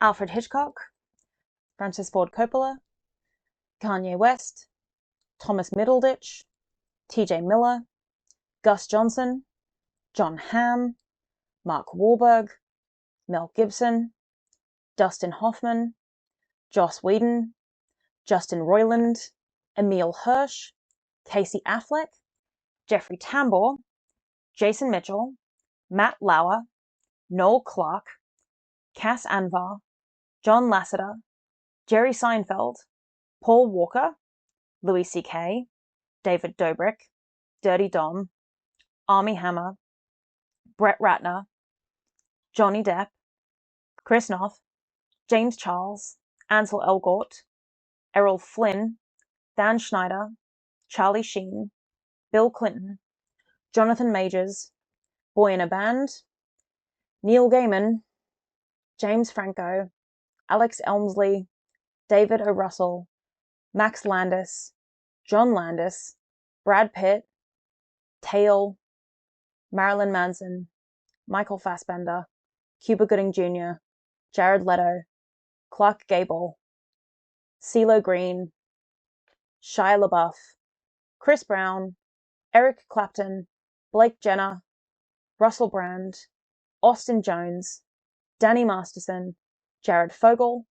Alfred Hitchcock, Francis Ford Coppola, Kanye West, Thomas Middleditch, TJ Miller, Gus Johnson, John Hamm, Mark Wahlberg, Mel Gibson, Dustin Hoffman, Joss Whedon, Justin Roiland, Emile Hirsch, Casey Affleck, Jeffrey Tambor, Jason Mitchell, Matt Lauer, Noel Clark, Cass Anvar, John Lasseter, Jerry Seinfeld, Paul Walker, Louis C.K., David Dobrik, Dirty Dom, Armie Hammer, Brett Ratner, Johnny Depp, Chris Noth, James Charles, Ansel Elgort, Errol Flynn, Dan Schneider, Charlie Sheen, Bill Clinton, Jonathan Majors, Boy in a Band, Neil Gaiman, James Franco, Alex Elmsley, David O. Russell, Max Landis, John Landis, Brad Pitt, Tail, Marilyn Manson, Michael Fassbender, Cuba Gooding Jr., Jared Leto, Clark Gable, CeeLo Green, Shia LaBeouf, Chris Brown, Eric Clapton, Blake Jenner, Russell Brand, Austin Jones, Danny Masterson, Jared Fogle,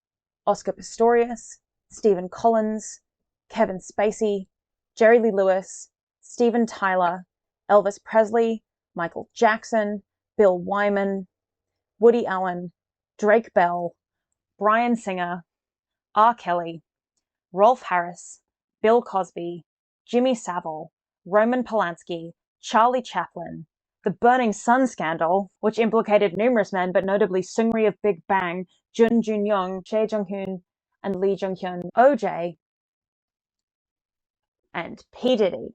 Oscar Pistorius, Stephen Collins, Kevin Spacey, Jerry Lee Lewis, Steven Tyler, Elvis Presley, Michael Jackson, Bill Wyman, Woody Allen, Drake Bell, Bryan Singer, R. Kelly, Rolf Harris, Bill Cosby, Jimmy Savile, Roman Polanski, Charlie Chaplin, the Burning Sun scandal, which implicated numerous men, but notably Seungri of Big Bang, Jun Jun-young, Chae Jung-hoon, and Lee Jung-hyun, OJ, and P. Diddy.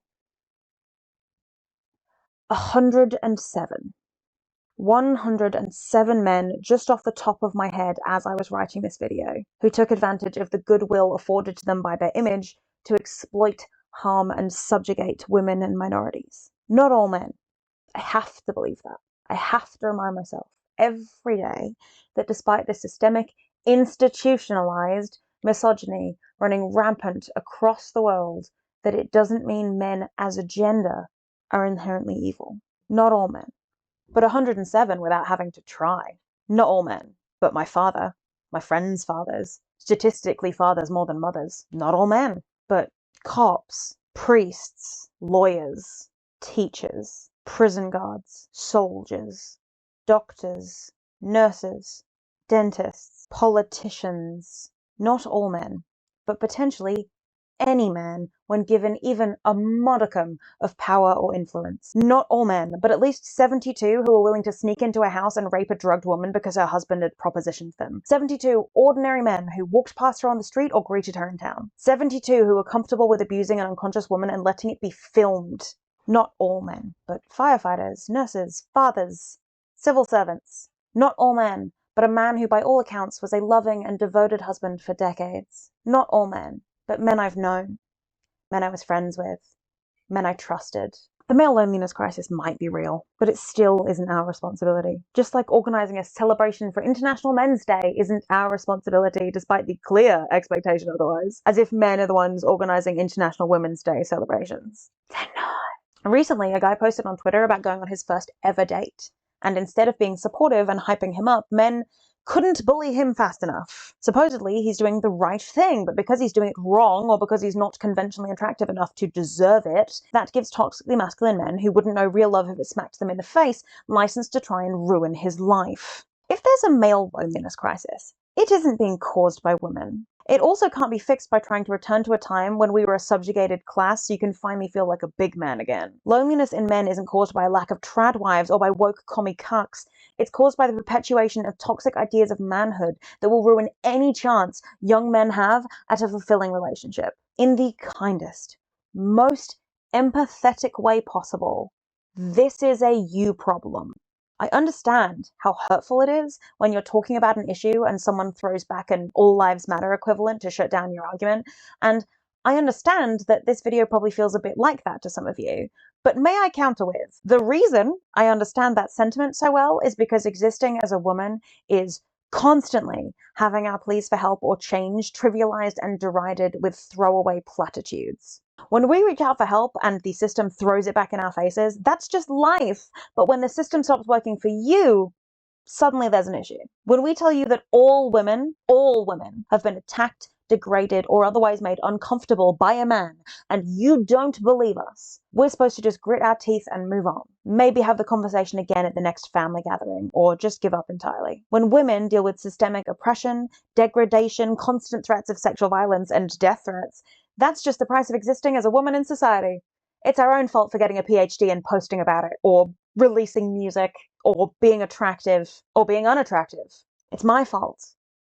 107. 107 men just off the top of my head as I was writing this video, who took advantage of the goodwill afforded to them by their image to exploit, harm, and subjugate women and minorities. Not all men. I have to believe that. I have to remind myself every day that despite the systemic, institutionalized misogyny running rampant across the world, that it doesn't mean men as a gender are inherently evil. Not all men. But 107 without having to try. Not all men, but my father, my friends' fathers, statistically fathers more than mothers. Not all men, but cops, priests, lawyers, teachers, prison guards, soldiers, doctors, nurses, dentists, politicians. Not all men, but potentially any man when given even a modicum of power or influence. Not all men, but at least 72 who are willing to sneak into a house and rape a drugged woman because her husband had propositioned them. 72 ordinary men who walked past her on the street or greeted her in town. 72 who were comfortable with abusing an unconscious woman and letting it be filmed. Not all men, but firefighters, nurses, fathers, civil servants. Not all men, but a man who by all accounts was a loving and devoted husband for decades. Not all men, but men I've known, men I was friends with, men I trusted. The male loneliness crisis might be real, but it still isn't our responsibility. Just like organising a celebration for International Men's Day isn't our responsibility, despite the clear expectation otherwise, as if men are the ones organising International Women's Day celebrations. They're not. Recently, a guy posted on Twitter about going on his first ever date, and instead of being supportive and hyping him up, men couldn't bully him fast enough. Supposedly, he's doing the right thing, but because he's doing it wrong, or because he's not conventionally attractive enough to deserve it, that gives toxically masculine men who wouldn't know real love if it smacked them in the face license to try and ruin his life. If there's a male loneliness crisis, it isn't being caused by women. It also can't be fixed by trying to return to a time when we were a subjugated class so you can finally feel like a big man again. Loneliness in men isn't caused by a lack of trad wives or by woke commie cucks. It's caused by the perpetuation of toxic ideas of manhood that will ruin any chance young men have at a fulfilling relationship. In the kindest, most empathetic way possible, this is a you problem. I understand how hurtful it is when you're talking about an issue and someone throws back an all lives matter equivalent to shut down your argument, and I understand that this video probably feels a bit like that to some of you, but may I counter with, the reason I understand that sentiment so well is because existing as a woman is constantly having our pleas for help or change trivialized and derided with throwaway platitudes. When we reach out for help and the system throws it back in our faces, that's just life. But when the system stops working for you, suddenly there's an issue. When we tell you that all women have been attacked, degraded, or otherwise made uncomfortable by a man, and you don't believe us, we're supposed to just grit our teeth and move on. Maybe have the conversation again at the next family gathering, or just give up entirely. When women deal with systemic oppression, degradation, constant threats of sexual violence, and death threats, that's just the price of existing as a woman in society. It's our own fault for getting a PhD and posting about it, or releasing music, or being attractive, or being unattractive. It's my fault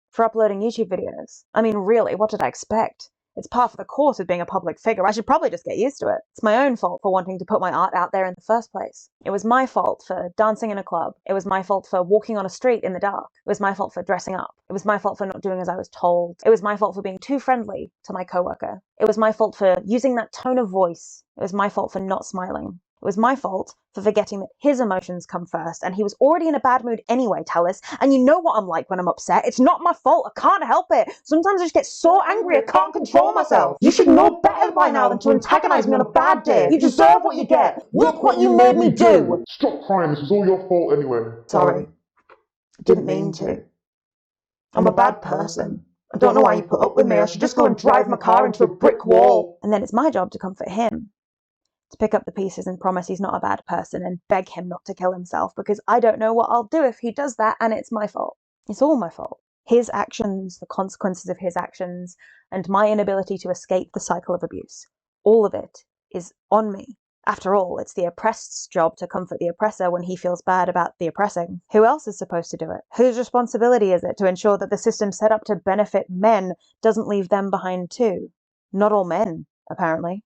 for uploading YouTube videos. I mean, really, what did I expect? It's par for the course with being a public figure. I should probably just get used to it. It's my own fault for wanting to put my art out there in the first place. It was my fault for dancing in a club. It was my fault for walking on a street in the dark. It was my fault for dressing up. It was my fault for not doing as I was told. It was my fault for being too friendly to my coworker. It was my fault for using that tone of voice. It was my fault for not smiling. It was my fault for forgetting that his emotions come first, and he was already in a bad mood anyway, Tallis. And you know what I'm like when I'm upset. It's not my fault. I can't help it. Sometimes I just get so angry I can't control myself. You should know better by now than to antagonize me on a bad day. You deserve what you get. Look what you made me do. Stop crying, this was all your fault anyway. Sorry. I didn't mean to. I'm a bad person. I don't know why you put up with me. I should just go and drive my car into a brick wall. And then it's my job to comfort him. To pick up the pieces and promise he's not a bad person and beg him not to kill himself, because I don't know what I'll do if he does that, and it's my fault. It's all my fault. His actions, the consequences of his actions, and my inability to escape the cycle of abuse. All of it is on me. After all, it's the oppressed's job to comfort the oppressor when he feels bad about the oppressing. Who else is supposed to do it? Whose responsibility is it to ensure that the system set up to benefit men doesn't leave them behind too? Not all men, apparently.